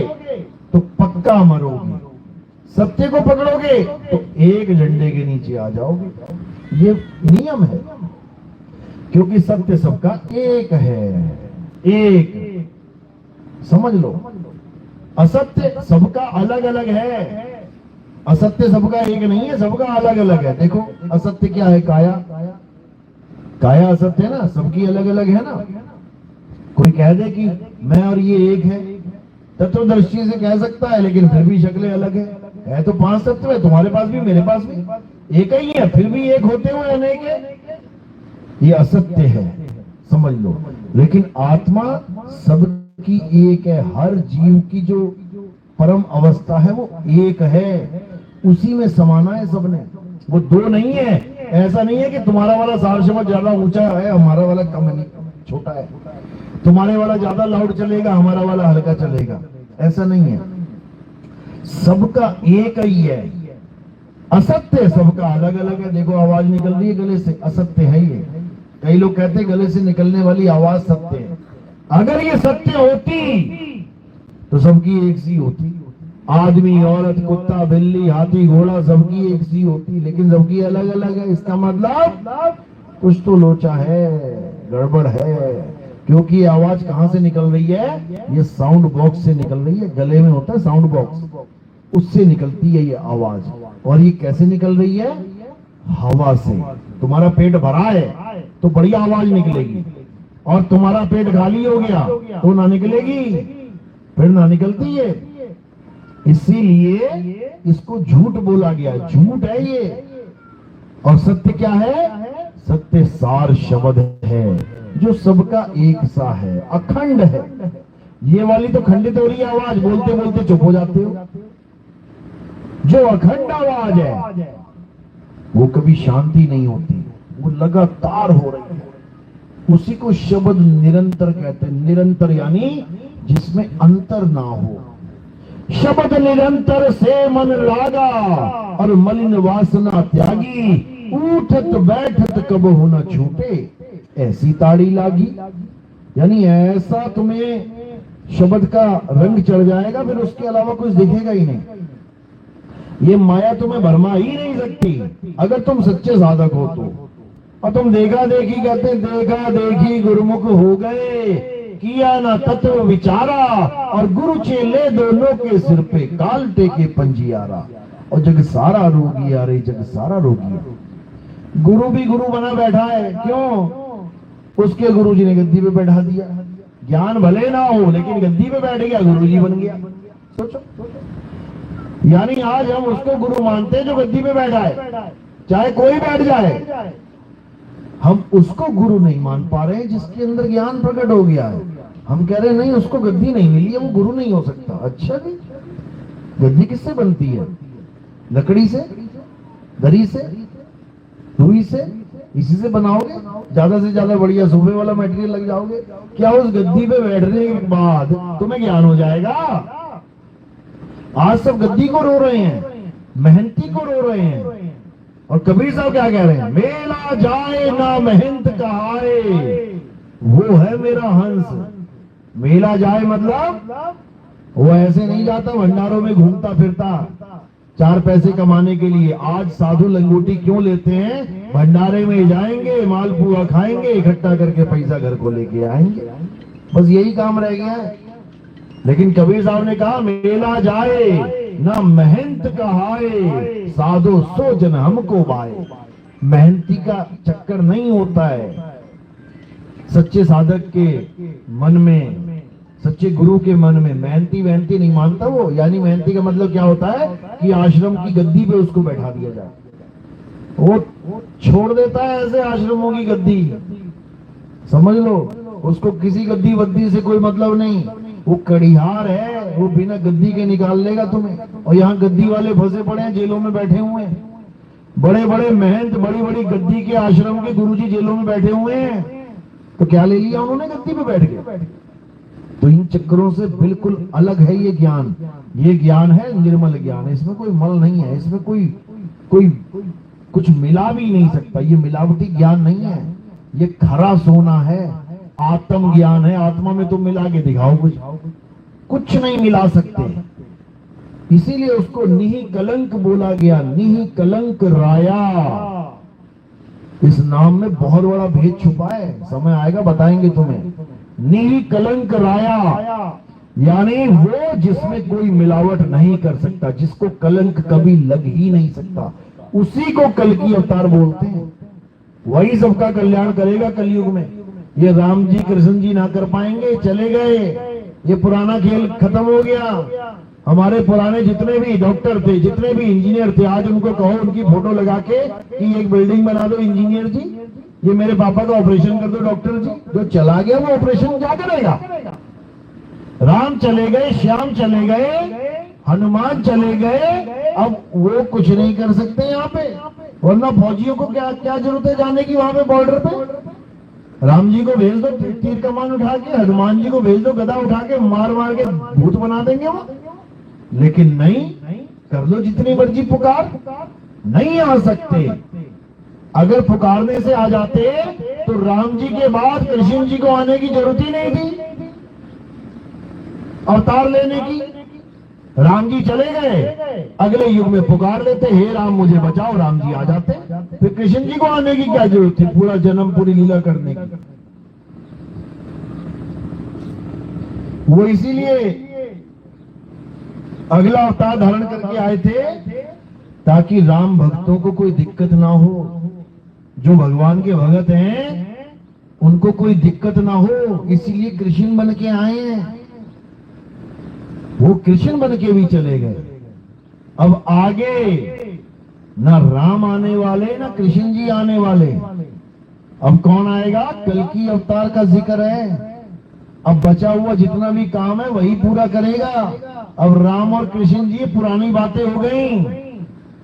Speaker 1: तो पक्का मरोगे, सत्य को पकड़ोगे तो एक झंडे के नीचे आ जाओगे। ये नियम है, क्योंकि सत्य सबका एक है, एक, समझ लो। असत्य सबका अलग अलग है, असत्य सबका एक नहीं है, सबका अलग अलग है। देखो असत्य क्या है, काया, काया असत्य है ना, सबकी अलग अलग है ना। कोई कह दे कि मैं और ये एक है, तत्वदर्शी से कह सकता है, लेकिन फिर भी शक्लें अलग है तो पांच तत्व है, तुम्हारे पास भी मेरे पास भी एक ही है, फिर भी एक होते हुए अनेक है। ये असत्य है, समझ लो। लेकिन आत्मा सबकी एक है, हर जीव की जो परम अवस्था है वो एक है, उसी में समाना है सबने, वो दो नहीं है। ऐसा नहीं है कि तुम्हारा वाला सार शब्द ज्यादा ऊंचा है, हमारा वाला कम नहीं, छोटा है, तुम्हारे वाला ज्यादा लाउड चलेगा, हमारा वाला हल्का चलेगा, ऐसा नहीं है। सबका एक ही है। असत्य सबका अलग अलग है। देखो आवाज निकल रही है गले से, असत्य है ये। कई लोग कहते हैं गले से निकलने वाली आवाज सत्य है। अगर ये सत्य होती तो सबकी एक सी होती, आदमी औरत कुत्ता बिल्ली हाथी घोड़ा सबकी एक सी होती, लेकिन सबकी अलग अलग है। इसका मतलब कुछ तो लोचा है, गड़बड़ है। क्योंकि आवाज कहां से निकल रही है? ये साउंड बॉक्स से निकल रही है। गले में होता है साउंड बॉक्स, उससे निकलती है ये आवाज। और ये कैसे निकल रही है? हवा से। तुम्हारा पेट भरा है तो बढ़िया आवाज निकलेगी, और तुम्हारा पेट खाली हो गया तो ना निकलेगी, फिर ना निकलती है। इसीलिए इसको झूठ बोला गया, झूठ है ये। और सत्य क्या है? सत्य सार शब्द है जो सबका एक सा है, अखंड है। ये वाली तो खंडित हो रही है आवाज, बोलते बोलते चुप हो जाते हो। जो अखंड आवाज है वो कभी शांति नहीं होती, वो लगातार हो रही है। उसी को शब्द निरंतर कहते हैं। निरंतर यानी जिसमें अंतर ना हो। शब्द निरंतर से मन लागा और मलिन वासना त्यागी, उठत बैठत कब होना छूटे, ऐसी ताड़ी लागी। यानी ऐसा तुम्हें शब्द का रंग चढ़ जाएगा, फिर उसके अलावा कुछ दिखेगा ही नहीं। ये माया तुम्हें भरमा ही नहीं सकती अगर तुम सच्चे साधक हो तो। और तुम देखा देखी कहते, देखा देखी गुरुमुख हो गए, किया ना तत्व विचारा, और गुरु चेले दोनों के सिर पे काल टेके पंजियारा। और जग सारा रोगी आ रही, जग सारा रोगी। गुरु भी गुरु बना बैठा है, क्यों? उसके गुरुजी ने गद्दी पे बैठा दिया। ज्ञान भले ना हो लेकिन गद्दी पे बैठ गया, गुरुजी बन गया। सोचो, यानी आज हम उसको गुरु मानते हैं जो गद्दी पे बैठा है, चाहे कोई बैठ जाए। हम उसको गुरु नहीं मान पा रहे हैं जिसके अंदर ज्ञान प्रकट हो गया है। हम कह रहे हैं नहीं, उसको गद्दी नहीं मिली है, वो गुरु नहीं हो सकता। अच्छा जी, गद्दी किससे बनती है? लकड़ी से, दरी से, रुई से, इसी से बनाओगे। ज्यादा से ज्यादा बढ़िया सोफे वाला मटेरियल लग जाओगे। क्या उस गद्दी पे बैठने के बाद तुम्हें ज्ञान हो जाएगा? आज सब गद्दी को रो रहे हैं, मेहनती को रो रहे हैं। और कबीर साहब क्या कह रहे हैं? मेला जाए ना मेहनत कहाए, वो है मेरा हंस। मेला जाए मतलब वो ऐसे नहीं जाता भंडारों में घूमता फिरता 4 पैसे कमाने के लिए। आज साधु लंगोटी क्यों लेते हैं? भंडारे में जाएंगे, मालपुआ खाएंगे, इकट्ठा करके पैसा घर को लेके आएंगे। बस यही काम रह गया है। लेकिन कबीर साहब ने कहा मेला जाए ना मेहनत कहाए, साधो सो जन हमको बाए। मेहनती का चक्कर नहीं होता है। सच्चे साधक के मन में, सच्चे गुरु के मन में मेहनती नहीं मानता वो। यानी मेहनती का मतलब क्या होता है कि आश्रम की गद्दी पे उसको बैठा दिया जाए। वो छोड़ देता है ऐसे आश्रमों की गद्दी, समझ लो। उसको किसी गद्दी वद्दी से कोई मतलब नहीं। वो कड़िहार है, वो बिना गद्दी के निकाल लेगा तुम्हें। और यहाँ गद्दी वाले फंसे पड़े हैं, जेलों में बैठे हुए हैं। बड़े बड़े महंत, बड़ी बड़ी गद्दी के आश्रम के गुरुजी जेलों में बैठे हुए हैं। तो क्या ले लिया उन्होंने? गद्दी पे बैठ गए। तो इन चक्करों से बिल्कुल अलग है ये ज्ञान। ये ज्ञान है निर्मल ज्ञान। इसमें कोई मल नहीं है, इसमें कोई कुछ मिला भी नहीं सकता। ये मिलावटी ज्ञान नहीं है, ये खरा सोना है, आत्म ज्ञान है। आत्मा में तुम मिला के दिखाओ, कुछ नहीं मिला सकते। इसीलिए उसको निहि कलंक बोला गया, निहि कलंक राया। इस नाम में बहुत बड़ा भेद छुपा है, समय आएगा बताएंगे तुम्हें। निहि कलंक राया यानी वो जिसमें कोई मिलावट नहीं कर सकता, जिसको कलंक कभी लग ही नहीं सकता, उसी को कल्कि अवतार बोलते हैं। वही सबका कल्याण करेगा कलयुग में। ये राम जी कृष्ण जी ना कर पाएंगे, चले गए। ये पुराना खेल खत्म हो गया। हमारे पुराने जितने भी डॉक्टर थे, जितने भी इंजीनियर थे, आज उनको कहो उनकी फोटो लगा के कि एक बिल्डिंग बना दो इंजीनियर जी, ये मेरे पापा का ऑपरेशन कर दो डॉक्टर जी। जो चला गया वो ऑपरेशन क्या करेगा? राम चले गए, श्याम चले गए, हनुमान चले गए, अब वो कुछ नहीं कर सकते यहाँ पे। वरना फौजियों को क्या क्या जरूरत है जाने की वहां पे बॉर्डर पे? राम जी को भेज दो तीर कमान उठा के, हनुमान जी को भेज दो गदा उठा के, मार मार के भूत बना देंगे वो। लेकिन नहीं, कर लो जितनी मर्जी पुकार, नहीं आ सकते। अगर पुकारने से आ जाते तो राम जी के बाद कृष्ण जी को आने की जरूरत ही नहीं थी अवतार लेने की। राम जी चले गए, अगले युग में पुकार लेते, हे राम मुझे बचाओ, राम जी आ जाते। फिर कृष्ण जी को आने की क्या जरूरत थी पूरा जन्म पूरी लीला करने की? वो इसीलिए अगला अवतार धारण करके आए थे ताकि राम भक्तों को कोई दिक्कत ना हो। जो भगवान के भगत हैं उनको कोई दिक्कत ना हो, इसीलिए कृष्ण बन के आए हैं। वो कृष्ण बन के भी चले गए। अब आगे ना राम आने वाले ना कृष्ण जी आने वाले। अब कौन आएगा? कल्कि अवतार का जिक्र है। अब बचा हुआ जितना भी काम है वही पूरा करेगा। अब राम और कृष्ण जी पुरानी बातें हो गई।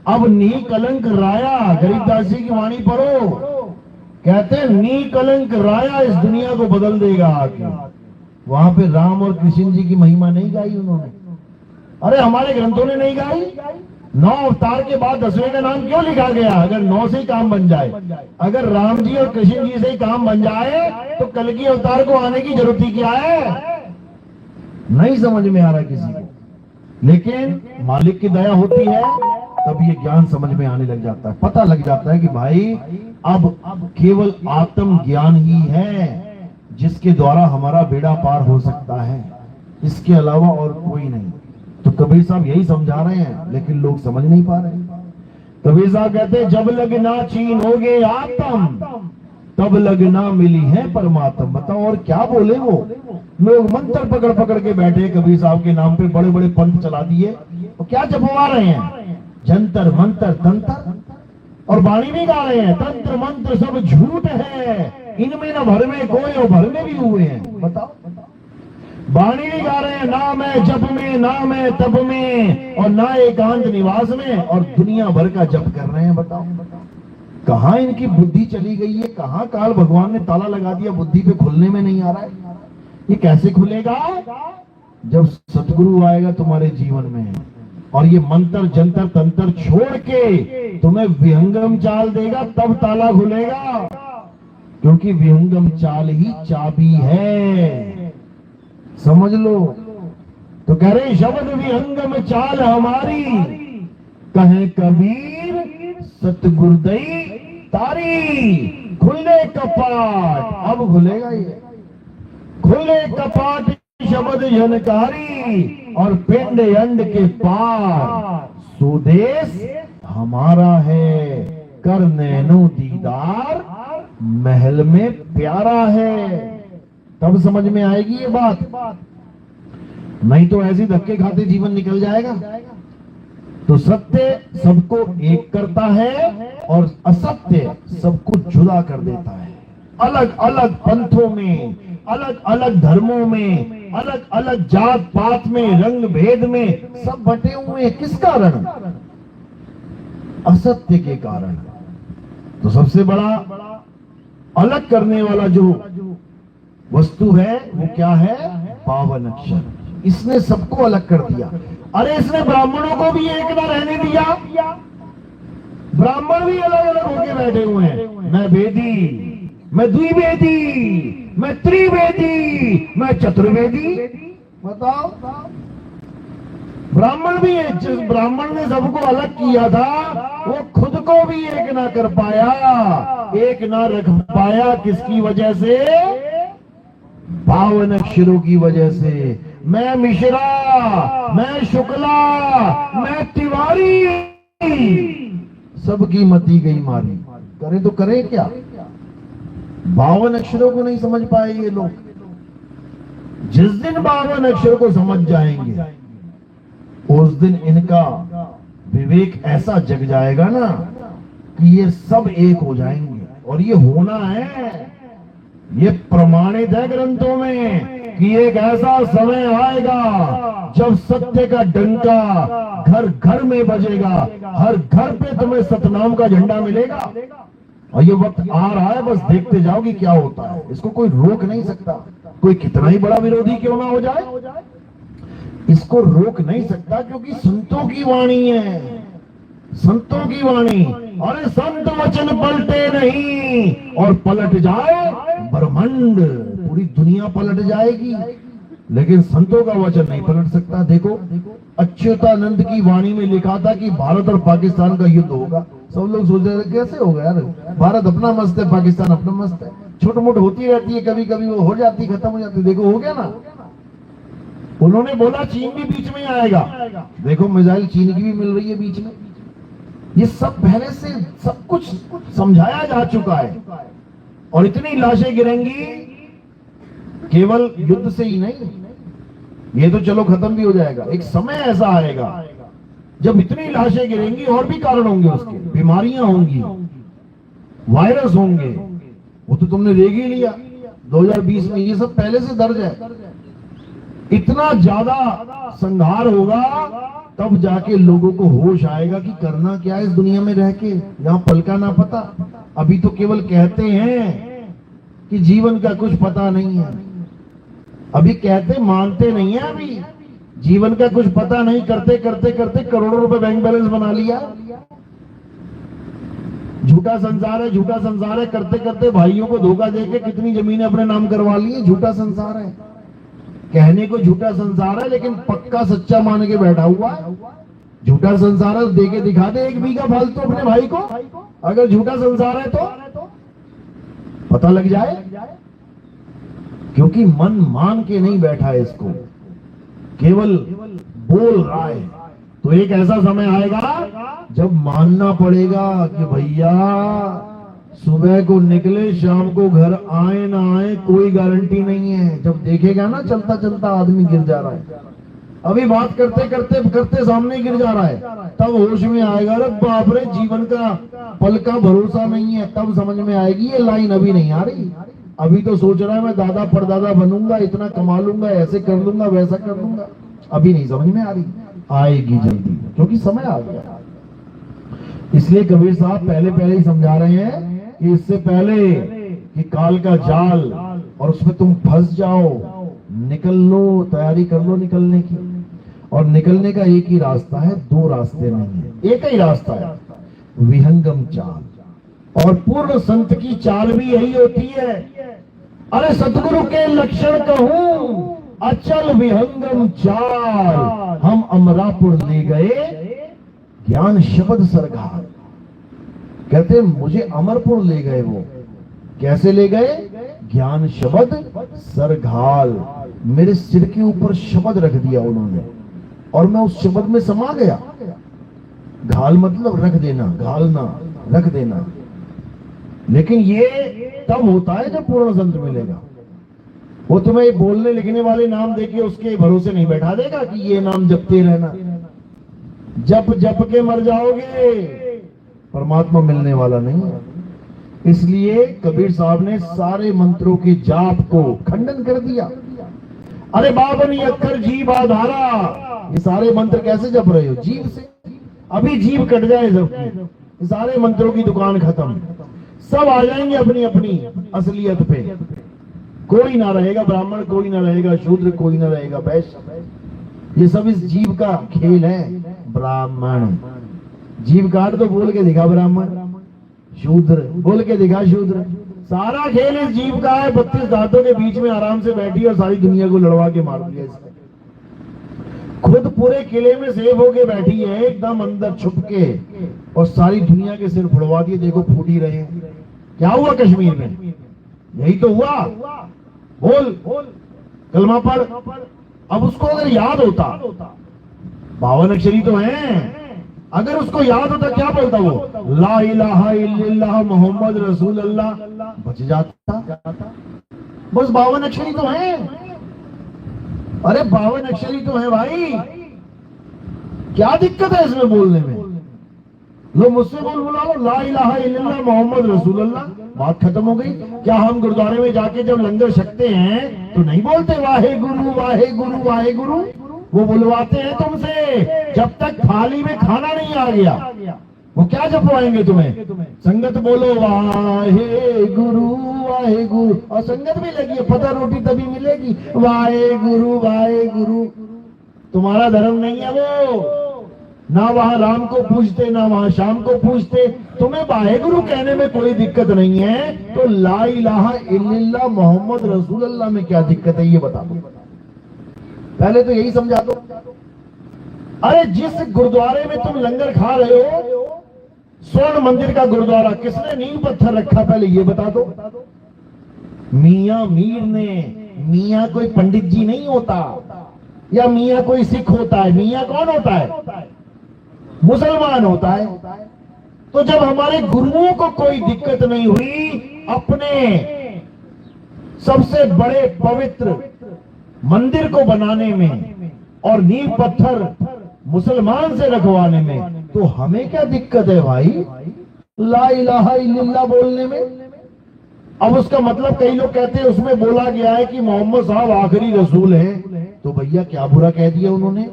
Speaker 1: अब नी कलंक राया, गरीबदास जी की वाणी पढ़ो, कहते हैं नी कलंक राया इस दुनिया को बदल देगा आके। वहां पे राम और कृष्ण जी की महिमा नहीं गाई उन्होंने। अरे हमारे ग्रंथों ने नहीं गाई। 9 अवतार के बाद 10वें का नाम क्यों लिखा गया? अगर 9 से ही काम बन जाए, अगर राम जी और कृष्ण जी से ही काम बन जाए तो कल्कि अवतार को आने की जरूरत ही क्या है? नहीं समझ में आ रहा किसी को। लेकिन मालिक की दया होती है, तब ये ज्ञान समझ में आने लग जाता है, पता लग जाता है कि भाई अब केवल आत्म ज्ञान ही है जिसके द्वारा हमारा बेड़ा पार हो सकता है, इसके अलावा और कोई नहीं। तो कबीर साहब यही समझा रहे हैं, लेकिन लोग समझ नहीं पा रहे। कबीर साहब कहते हैं, जब लगना चीन हो गए आत्म, तब लगना मिली है परमात्मा। बताओ और क्या बोले वो लोग। मंत्र पकड़ पकड़ के बैठे कबीर साहब के नाम पे, बड़े बड़े पंथ चला दिए। तो क्या जपवा रहे हैं? जंतर मंत्र तंत्र, और वाणी भी गा रहे हैं, तंत्र मंत्र सब झूठ है, इनमें न भर में कोई और भर में भी हुए हैं। बताओ, वाणी भी गा रहे हैं, ना मैं जप में, ना मैं तप में, और ना एकांत निवास में, और दुनिया भर का जप कर रहे हैं। बताओ कहां इनकी बुद्धि चली गई है, कहां काल भगवान ने ताला लगा दिया, बुद्धि पे खुलने में नहीं आ रहा है। ये कैसे खुलेगा? जब सतगुरु आएगा तुम्हारे जीवन में और ये मंत्र जंतर तंत्र छोड़ के तुम्हें विहंगम चाल देगा, तब ताला खुलेगा। क्योंकि विहंगम चाल ही चाबी है, समझ लो। तो कह रहे शब्द विहंगम चाल हमारी, कहे कबीर सतगुरुदई तारी। खुले कपाट, अब खुलेगा ये, खुले कपाट शब्द झनकारी, और पिंड अंड के पार स्वदेश हमारा है, कर नैनो दीदार महल में प्यारा है। तब समझ में आएगी ये बात, नहीं तो ऐसी धक्के खाते जीवन निकल जाएगा। तो सत्य सबको एक करता है और असत्य सबको जुदा कर देता है। अलग अलग पंथों में, अलग अलग धर्मों में, अलग अलग जात पात में, रंग भेद में सब बटे हुए हैं। किस कारण? असत्य के कारण। तो सबसे बड़ा अलग करने वाला जो वस्तु है वो क्या है? पावन अक्षर। इसने सबको अलग कर दिया। अरे इसने ब्राह्मणों को भी एक ना रहने दिया, ब्राह्मण भी अलग अलग होके बैठे हुए हैं। मैं वेदी, मैं द्विवेदी, मैं त्रिवेदी, मैं चतुर्वेदी। बताओ, ब्राह्मण भी है। जिस ब्राह्मण ने सबको अलग किया था वो खुद को भी एक ना कर पाया, एक ना रख पाया। किसकी वजह से? पावन अक्षरों की वजह से। मैं मिश्रा, मैं शुक्ला, मैं तिवारी, सबकी मती गई मारी। करे तो करे क्या? 52 अक्षरों को नहीं समझ पाए ये लोग। जिस दिन 52 अक्षर को समझ जाएंगे उस दिन इनका विवेक ऐसा जग जाएगा ना कि ये सब एक हो जाएंगे। और ये होना है, ये प्रमाणित है ग्रंथों में कि एक ऐसा समय आएगा जब सत्य का डंका घर घर में बजेगा, हर घर पे तुम्हें सतनाम का झंडा मिलेगा। और ये वक्त आ रहा है, बस देखते जाओ कि क्या होता है। इसको कोई रोक नहीं सकता, कोई कितना ही बड़ा विरोधी क्यों ना हो जाए, इसको रोक नहीं सकता। क्योंकि संतों की वाणी है, संतों की वाणी। अरे संत वचन पलटे नहीं, और पलट जाए ब्रह्मांड, पूरी दुनिया पलट जाएगी, लेकिन संतों का वचन नहीं पलट सकता। देखो अच्युतानंद की वाणी में लिखा था कि भारत और पाकिस्तान का युद्ध होगा। सब लोग सोच रहे थे कैसे होगा यार, भारत अपना मस्त है, पाकिस्तान अपना मस्त है। छोट मोट होती रहती है, कभी कभी वो हो जाती, खत्म हो जाती। देखो हो गया ना। उन्होंने बोला चीन भी बीच में आएगा, देखो मिसाइल चीन की भी मिल रही है बीच में। ये सब पहले से सब कुछ समझाया जा चुका है। और इतनी लाशें गिरेंगी केवल युद्ध से ही नहीं, ये तो चलो खत्म भी हो जाएगा। एक समय ऐसा आएगा जब इतनी लाशें गिरेंगी, और भी कारण होंगे उसके, बीमारियां होंगी, वायरस होंगे। वो तो तुमने देख ही लिया 2020 में, ये सब पहले से दर्ज है। इतना ज्यादा संहार होगा तब जाके लोगों को होश आएगा कि करना क्या है इस दुनिया में रह के, यहाँ पल का ना पता। अभी तो केवल कहते हैं कि जीवन का कुछ पता नहीं है, अभी कहते मानते नहीं है। अभी जीवन का कुछ पता नहीं, करते करते करते करोड़ों रुपए बैंक बैलेंस बना लिया। झूठा संसार है, झूठा संसार है करते करते भाइयों को धोखा देके कितनी जमीनें अपने नाम करवा ली है। झूठा संसार है, कहने को झूठा संसार है, लेकिन पक्का सच्चा मान के बैठा हुआ है। झूठा संसार है तो दे के दिखा दे 1 बीघा फालतू अपने भाई को, अगर झूठा संसार है तो पता लग जाए। क्योंकि मन मान के नहीं बैठा है इसको, केवल बोल रहा है। तो एक ऐसा समय आएगा जब मानना पड़ेगा कि भैया सुबह को निकले शाम को घर आए ना आए कोई गारंटी नहीं है। जब देखेगा ना चलता चलता आदमी गिर जा रहा है, अभी बात करते करते करते सामने गिर जा रहा है, तब होश में आएगा अरे बाप रे जीवन का पल का भरोसा नहीं है। तब समझ में आएगी ये लाइन अभी नहीं आ रही। अभी तो सोच रहा है मैं दादा परदादा बनूंगा, इतना कमा लूंगा, ऐसे कर लूंगा, वैसा कर लूंगा। अभी नहीं समझ में आ रही, आएगी जल्दी क्योंकि समय आ गया। इसलिए कबीर साहब पहले ही समझा रहे हैं कि इससे पहले कि काल का जाल और उसमें तुम फंस जाओ, निकल लो, तैयारी कर लो निकलने की। और निकलने का एक ही रास्ता है, 2 रास्ते नहीं है, एक ही रास्ता है, विहंगम चाल। और पूर्ण संत की चाल भी यही होती है। अरे सतगुरु के लक्षण कहूं, अचल विहंगम चाल। हम अमरापुर ले गए ज्ञान शब्द सरगार। कहते मुझे अमरपुर ले गए, वो कैसे ले गए? ज्ञान शब्द सरघाल। मेरे सिर के ऊपर शब्द रख दिया उन्होंने और मैं उस शब्द में समा गया। घाल मतलब रख देना, घालना, रख देना। लेकिन ये तब होता है जब पूर्ण संत मिलेगा। वो तुम्हें बोलने लिखने वाले नाम देके उसके भरोसे नहीं बैठा देगा कि ये नाम जपते रहना। जप जप के मर जाओगे, परमात्मा मिलने वाला नहीं है। इसलिए कबीर साहब ने सारे मंत्रों के जाप को खंडन कर दिया। अरे बाबन अक्खर जीव आधारा, ये सारे मंत्र कैसे जप रहे हो? जीव से। अभी जीव कट जाए सबकी, ये सारे मंत्रों की दुकान खत्म, सब आ जाएंगे अपनी अपनी असलियत पे। कोई ना रहेगा ब्राह्मण, कोई ना रहेगा शूद्र, कोई ना रहेगा वैश्य। ये सब इस जीव का खेल है। ब्राह्मण जीव काट तो बोल के दिखा ब्राह्मण, शूद्र बोल के दिखा शूद्र। सारा खेल इस जीव का है। 32 दांतों के बीच में आराम से बैठी और सारी दुनिया को लड़वा के मार दिया इसने। खुद पूरे किले में सेफ होके बैठी है एकदम अंदर छुप के, और सारी दुनिया के सिर फुड़वा दिए। देखो फूट ही रहे हैं। क्या हुआ कश्मीर में? यही तो हुआ। बोल कलमा पढ़। अब उसको अगर याद होता, 52 अक्षरी तो हैं, अगर उसको याद होता क्या बोलता वो? ला इलाहा इल्लल्लाह मोहम्मद रसूल अल्लाह, बच जाता। बस 52 अक्षरी तो हैं। अरे 52 अक्षरी तो है भाई, क्या दिक्कत है इसमें बोलने में? लो मुझसे बुला लो ला इलाहा इल्लल्लाह मोहम्मद रसूल अल्लाह, बात खत्म हो गई। क्या हम गुरुद्वारे में जाके जब लंगर छकते हैं तो नहीं बोलते वाहे गुरु वाहे गुरु वाहे गुरु? वो बुलवाते हैं तुमसे जब तक थाली में खाना नहीं आ गया। वो क्या जपवाएंगे तुम्हें? संगत बोलो वाहे गुरु वाहे गुरु, और संगत भी लगी है, पता रोटी तभी मिलेगी। वाहे गुरु। तुम्हारा धर्म नहीं है वो। ना वहां राम को पूछते, ना वहां शाम को पूछते। तुम्हें वाहे गुरु कहने में कोई दिक्कत नहीं है, तो ला इलाहा इल्लल्लाह मोहम्मद रसूल अल्लाह में क्या दिक्कत है ये बता दो। पहले तो यही समझा दो। अरे जिस गुरुद्वारे में तुम लंगर खा रहे हो, स्वर्ण मंदिर का गुरुद्वारा, किसने नींव पत्थर रखा पहले ये बता दो। मियां मीर ने। मियां कोई पंडित जी नहीं होता, या मियां कोई सिख होता है। मियां कौन होता है? मुसलमान होता है। तो जब हमारे गुरुओं को कोई दिक्कत नहीं हुई अपने सबसे बड़े पवित्र मंदिर को बनाने में और नींव पत्थर मुसलमान से रखवाने में, तो हमें क्या दिक्कत है भाई ला इलाहा इल्लल्लाह बोलने में? अब उसका मतलब कई लोग कहते हैं उसमें बोला गया है कि मोहम्मद साहब आखिरी रसूल हैं। तो भैया क्या बुरा कह दिया उन्होंने?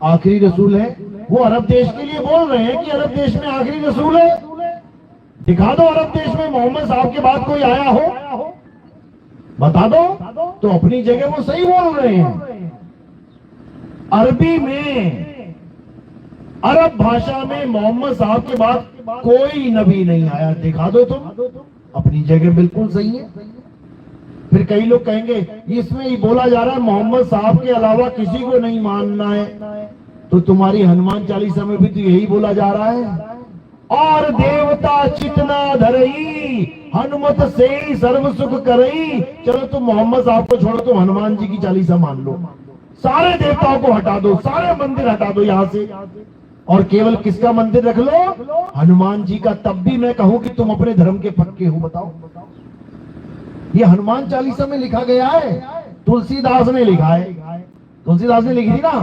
Speaker 1: आखिरी रसूल है। वो अरब देश के लिए बोल रहे हैं कि अरब देश में आखिरी रसूल है। दिखा दो अरब देश में मोहम्मद साहब के बाद कोई आया हो, बता दो। तो अपनी जगह वो सही बोल रहे हैं। अरबी में, अरब भाषा में मोहम्मद साहब के बाद कोई नबी नहीं आया। दिखा दो तुम, अपनी जगह बिल्कुल सही है। फिर कई लोग कहेंगे इसमें ही बोला जा रहा है मोहम्मद साहब के अलावा किसी को नहीं मानना है। तो तुम्हारी हनुमान चालीसा में भी तो यही बोला जा रहा है, और देवता चितना धरई हनुमत से ही सर्व सुख करई। चलो तुम मोहम्मद साहब को छोड़ो, तुम हनुमान जी की चालीसा मान लो, सारे देवताओं को हटा दो, सारे मंदिर हटा दो यहां से, और केवल किसका मंदिर रख लो? हनुमान जी का। तब भी मैं कहूं कि तुम अपने धर्म के पक्के हो। बताओ, ये हनुमान चालीसा में लिखा गया है, तुलसीदास ने लिखा है, तुलसीदास ने लिखी थी ना,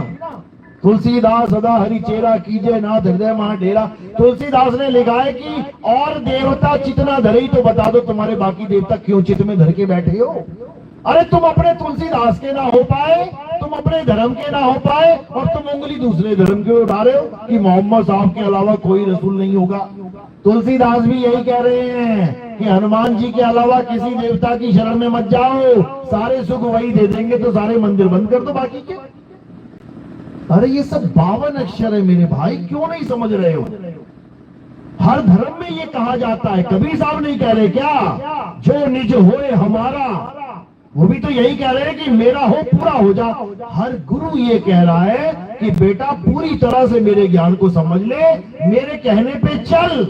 Speaker 1: तुलसीदास सदा हरि चेरा कीजे नाथ हृदय महा डेरा। तुलसीदास ने लिखा है कि और देवता चितना धरई। तो बता दो तुम्हारे बाकी देवता क्यों चित में धर के बैठे हो? अरे तुम अपने तुलसीदास के ना हो पाए, तुम अपने धर्म के ना हो पाए, और तुम उंगली दूसरे धर्म के उठा रहे हो कि मोहम्मद साहब के अलावा कोई रसूल नहीं होगा। तुलसीदास भी यही कह रहे हैं कि हनुमान जी के अलावा किसी देवता की शरण में मत जाओ, सारे सुख वही दे देंगे। तो सारे मंदिर बंद कर दो बाकी के। अरे ये सब 52 अक्षर है मेरे भाई, क्यों नहीं समझ रहे हो? हर धर्म में ये कहा जाता है। कबीर साहब नहीं कह रहे क्या, जो निज होए हमारा? वो भी तो यही कह रहे हैं कि मेरा हो पूरा हो जा। हर गुरु ये कह रहा है कि बेटा पूरी तरह से मेरे ज्ञान को समझ ले, मेरे कहने पे चल,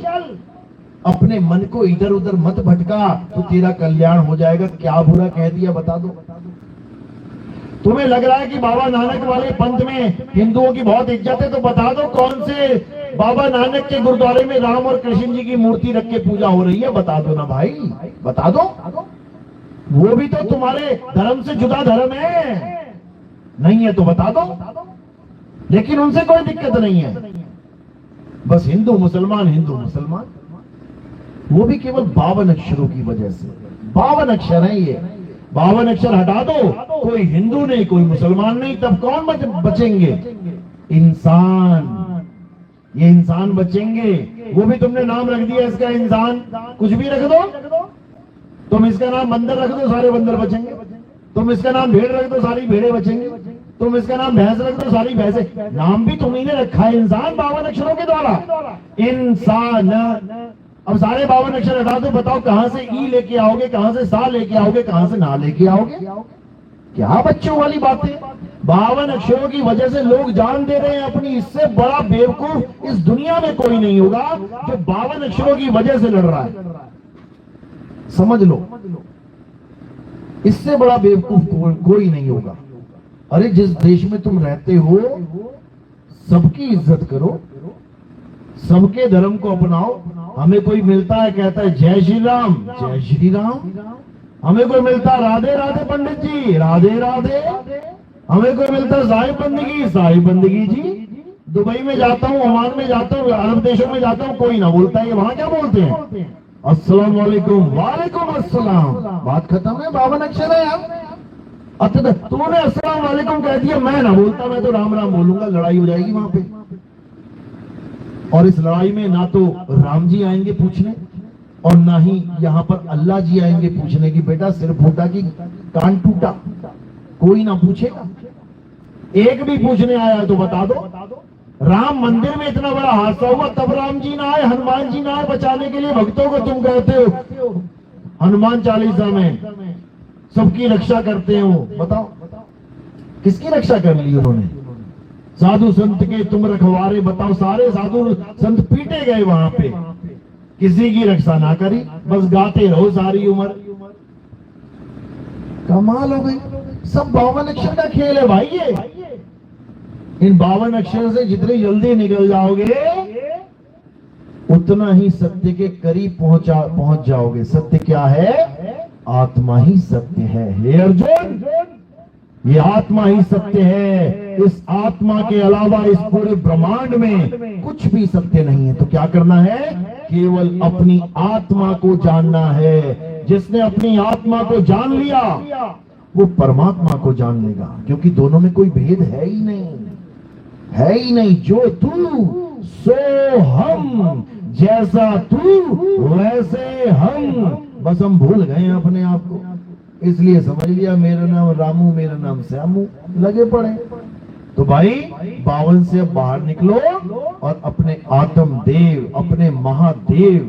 Speaker 1: अपने मन को इधर उधर मत भटका, तो तेरा कल्याण हो जाएगा। क्या बुरा कह दिया बता दो? तुम्हें लग रहा है कि बाबा नानक वाले पंथ में हिंदुओं की बहुत इज्जत है, तो बता दो कौन से बाबा नानक के गुरुद्वारे में राम और कृष्ण जी की मूर्ति रख के पूजा हो रही है? बता दो ना भाई, बता दो। वो भी तो तुम्हारे धर्म से जुदा धर्म है, नहीं है तो बता दो। लेकिन उनसे कोई दिक्कत नहीं है, बस हिंदू मुसलमान हिंदू मुसलमान। वो भी केवल 52 अक्षरों की वजह से। 52 अक्षर है ये, 52 अक्षर हटा दो, कोई हिंदू नहीं कोई मुसलमान नहीं, तब कौन बचेंगे? इंसान। ये इंसान बचेंगे। वो भी तुमने नाम रख दिया इसका इंसान, कुछ भी रख दो। तुम इसका नाम बंदर रख दो, सारे बंदर बचेंगे। तुम इसका नाम भेड़ रख दो, सारी भेड़े बचेंगी। तुम इसका नाम भैंस रख दो, सारी भैंसे। नाम भी तुम्ही ने रखा है इंसान 52 अक्षरों के द्वारा, इंसान। अब सारे 52 अक्षर हटा दो, बताओ कहां से ई लेके आओगे, कहां से सा लेके आओगे, कहां से ना लेके आओगे? क्या बच्चों वाली बातें। 52 अक्षरों की वजह से लोग जान दे रहे हैं अपनी। इससे बड़ा बेवकूफ इस दुनिया में कोई नहीं होगा जो 52 अक्षरों की वजह से लड़ रहा है। समझ लो, इससे बड़ा बेवकूफ कोई नहीं होगा। अरे जिस देश में तुम रहते हो, सबकी इज्जत करो, सबके धर्म को अपनाओ। हमें कोई मिलता है कहता है जय श्री राम, जय श्री राम। हमें कोई मिलता है राधे राधे पंडित जी, राधे राधे। हमें कोई मिलता है साहिब बंदगी, साहिब बंदगी जी। दुबई में जाता हूँ, ओमान में जाता हूँ, अरब देशों में जाता हूँ, कोई ना बोलता है। वहां क्या बोलते हैं? अस्सलाम वालेकुम, वालेकुम अस्सलाम। बात खत्म है। 52 अक्षर है यार। अच्छा तुमने अस्सलाम वालेकुम कह दिया, मैं ना बोलता, मैं तो राम राम बोलूंगा, लड़ाई हो जाएगी वहां पे। और इस लड़ाई में ना तो राम जी आएंगे पूछने, और ना ही यहाँ पर अल्लाह जी आएंगे पूछने की बेटा सिर फूटा की कान टूटा। कोई ना पूछेगा। एक भी पूछने आया तो बता दो। राम मंदिर में इतना बड़ा हादसा हुआ, तब राम जी ना आए, हनुमान जी ना आए बचाने के लिए भक्तों को। तुम कहते हो हनुमान चालीसा में सबकी रक्षा करते हो। बताओ किसकी रक्षा कर ली उन्होंने? साधु संत के तुम रखवारे। बताओ सारे साधु संत पीटे गए वहां पे, किसी की रक्षा ना करी, बस गाते रहो सारी उम्र। कमाल हो गई। सब 52 अक्षर का खेल है भाई ये। इन 52 अक्षर से जितनी जल्दी निकल जाओगे उतना ही सत्य के करीब पहुंच जाओगे। सत्य क्या है? आत्मा ही सत्य है। हे अर्जुन, ये आत्मा ही सत्य है। इस आत्मा के अलावा इस पूरे ब्रह्मांड में कुछ भी सत्य नहीं है। तो क्या करना है? केवल अपनी आत्मा को जानना है। जिसने अपनी आत्मा को जान लिया वो परमात्मा को जान लेगा, क्योंकि दोनों में कोई भेद है ही नहीं, है ही नहीं। जो तू सो हम, जैसा तू वैसे हम। बस हम भूल गए अपने आप को, इसलिए समझ लिया मेरा नाम रामू, मेरा नाम श्यामू, लगे पड़े। तो भाई 52 से अब बाहर निकलो और अपने आत्म देव, अपने महादेव,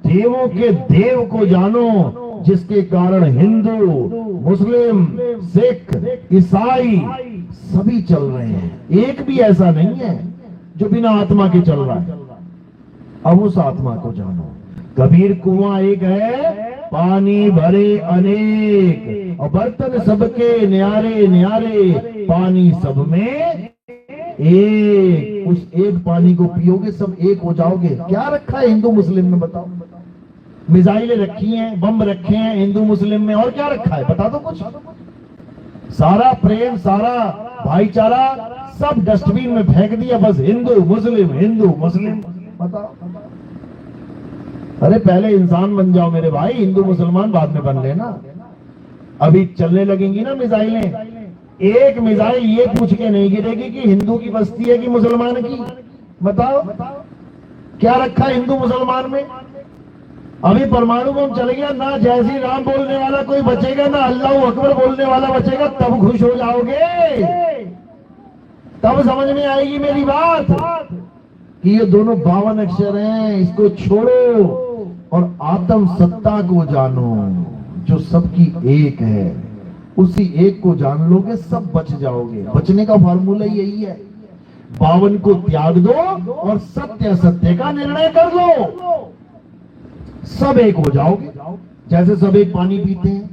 Speaker 1: देवों के देव को जानो, जिसके कारण हिंदू, मुस्लिम, सिख, ईसाई सभी चल रहे हैं, एक भी ऐसा नहीं है जो बिना आत्मा के चल रहा है। अब उस आत्मा को जानो। कबीर कुआं एक है, पानी भरे अनेक, और बर्तन सबके न्यारे न्यारे, पानी सब में एक। उस एक पानी को पियोगे सब एक हो जाओगे। क्या रखा है हिंदू मुस्लिम में बताओ? मिसाइलें रखी हैं, बम रखे हैं हिंदू मुस्लिम में, और क्या रखा है बता दो कुछ? सारा प्रेम, सारा भाईचारा सब डस्टबिन में फेंक दिया, बस हिंदू मुस्लिम बताओ। अरे पहले इंसान बन जाओ मेरे भाई, हिंदू मुसलमान बाद में बन लेना। अभी चलने लगेंगी ना मिसाइलें, एक मिसाइल ये पूछ के नहीं गिरेगी कि हिंदू की बस्ती है कि मुसलमान की। बताओ क्या रखा है हिंदू मुसलमान में? अभी परमाणु बम चल गया ना, जय श्री राम बोलने वाला कोई बचेगा ना अल्लाह अकबर बोलने वाला बचेगा, तब खुश हो जाओगे, तब समझ में आएगी मेरी बात कि ये दोनों 52 अक्षर हैं। इसको छोड़ो और आत्म सत्ता को जानो जो सबकी एक है। उसी एक को जान लोगे सब बच जाओगे। बचने का फॉर्मूला यही है, 52 को त्याग दो और सत्य सत्य का निर्णय कर लो, सब एक हो जाओगे। जैसे सब एक पानी पीते हैं,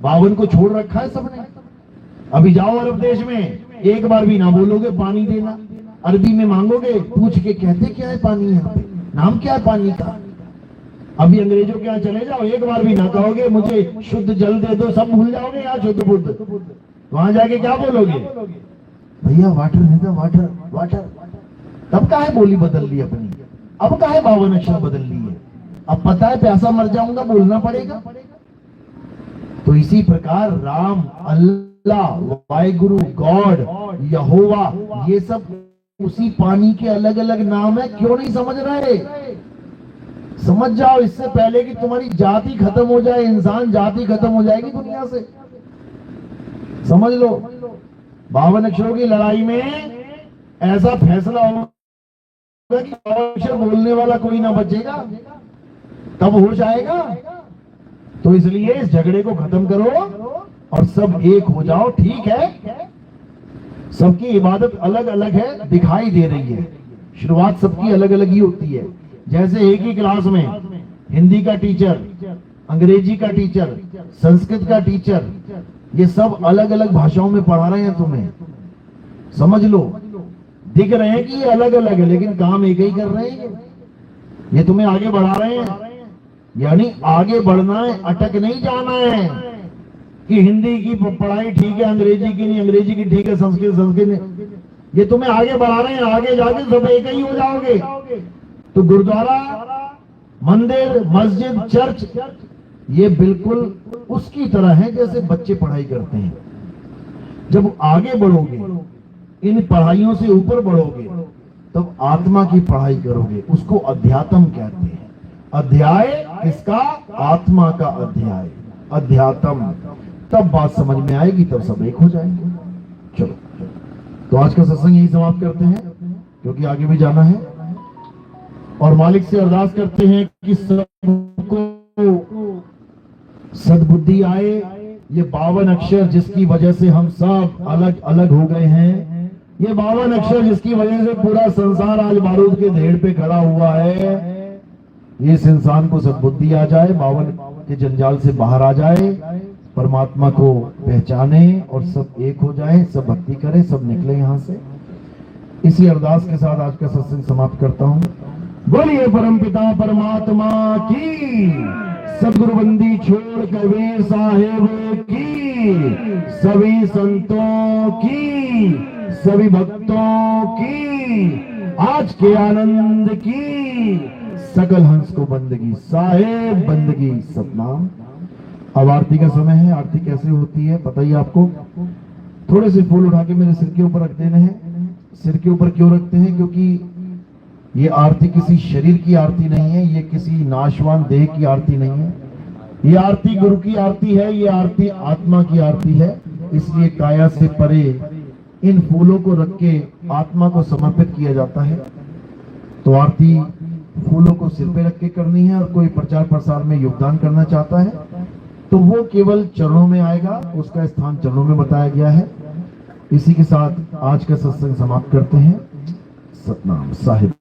Speaker 1: 52 को छोड़ रखा है सबने। अभी जाओ अरब देश में, एक बार भी ना बोलोगे पानी देना, अरबी में मांगोगे, पूछ के कहते क्या है पानी, यहाँ पे नाम क्या है पानी का। अभी अंग्रेजों के यहाँ चले जाओ, एक बार भी ना कहोगे मुझे शुद्ध जल दे दो, सब भूल जाओगे यहाँ शुद्ध बुद्ध। वहां जाके क्या बोलोगे? भैया वाटर नहीं था, वाटर वाटर। तब का है बोली बदल ली अपनी, अब का है 52 अक्षर बदल ली है। अब पता है प्यासा मर जाऊंगा, बोलना पड़ेगा। तो इसी प्रकार राम, अल्लाह, वाहिगुरु, गॉड, यहोवा, ये सब उसी पानी के अलग अलग नाम है। क्यों नहीं समझ रहे? समझ जाओ इससे पहले कि तुम्हारी जाति खत्म हो जाए, इंसान जाति खत्म हो जाएगी दुनिया से। समझ लो 52 अक्षरों की लड़ाई में ऐसा फैसला होगा कि 52 अक्षर बोलने वाला कोई ना बचेगा, तब होश आएगा। तो इसलिए इस झगड़े को खत्म करो और सब एक हो जाओ। ठीक है, सबकी इबादत अलग अलग है, दिखाई दे रही है, शुरुआत सबकी अलग अलग ही होती है। जैसे एक ही क्लास में हिंदी का टीचर, अंग्रेजी का टीचर, संस्कृत का टीचर, ये सब अलग अलग भाषाओं में पढ़ा रहे हैं तुम्हें। समझ लो, दिख रहे हैं कि ये अलग अलग है लेकिन काम एक ही कर रहे हैं। ये तुम्हें आगे बढ़ा रहे हैं, यानी आगे बढ़ना है, अटक नहीं जाना है कि हिंदी की पढ़ाई ठीक है, अंग्रेजी की नहीं, अंग्रेजी की ठीक है, संस्कृत नहीं। ये तुम्हें आगे बढ़ा रहे हैं, आगे जाके सब एक ही हो जाओगे। तो गुरुद्वारा, मंदिर, मस्जिद, चर्च, ये बिल्कुल उसकी तरह है जैसे बच्चे पढ़ाई करते हैं। जब आगे बढ़ोगे, इन पढ़ाइयों से ऊपर बढ़ोगे, तब आत्मा की पढ़ाई करोगे, उसको अध्यात्म कहते हैं। अध्याय किसका? आत्मा का अध्याय, अध्यात्म। तब बात समझ में आएगी, तब सब एक हो जाएंगे। चलो, तो आज का सत्संग यही समाप्त करते हैं क्योंकि आगे भी जाना है। और मालिक से अरदास करते हैं कि सबको सद्बुद्धि आए। ये 52 अक्षर जिसकी वजह से हम सब अलग अलग हो गए हैं, ये 52 अक्षर जिसकी वजह से पूरा संसार आज बारूद के ढेर पे खड़ा हुआ है, इस इंसान को सद्बुद्धि आ जाए, 52 के जंजाल से बाहर आ जाए, परमात्मा को पहचाने और सब एक हो जाए, सब भक्ति करें, सब निकले यहाँ से। इसी अरदास के साथ आज का सत्संग समाप्त करता हूँ। बोलिए परमपिता परमात्मा की, सदगुरु बंदी छोड़ कबीर साहेब की, सभी संतों की, सभी भक्तों की, आज के आनंद की, सकल हंस को बंदगी, साहेब बंदगी सतनाम। अब आरती का समय है। आरती कैसे होती है पता ही आपको। थोड़े से फूल उठा के मेरे सिर के ऊपर रख देने हैं। सिर के ऊपर क्यों रखते हैं? क्योंकि ये आरती किसी शरीर की आरती नहीं है, ये किसी नाशवान देह की आरती नहीं है। ये आरती गुरु की आरती है, ये आरती आत्मा की आरती है। इसलिए काया से परे इन फूलों को रख के आत्मा को समर्पित किया जाता है। तो आरती फूलों को सिर पे रख के करनी है। और कोई प्रचार प्रसार में योगदान करना चाहता है तो वो केवल चरणों में आएगा, उसका स्थान चरणों में बताया गया है। इसी के साथ आज का सत्संग समाप्त करते हैं। सतनाम साहिब।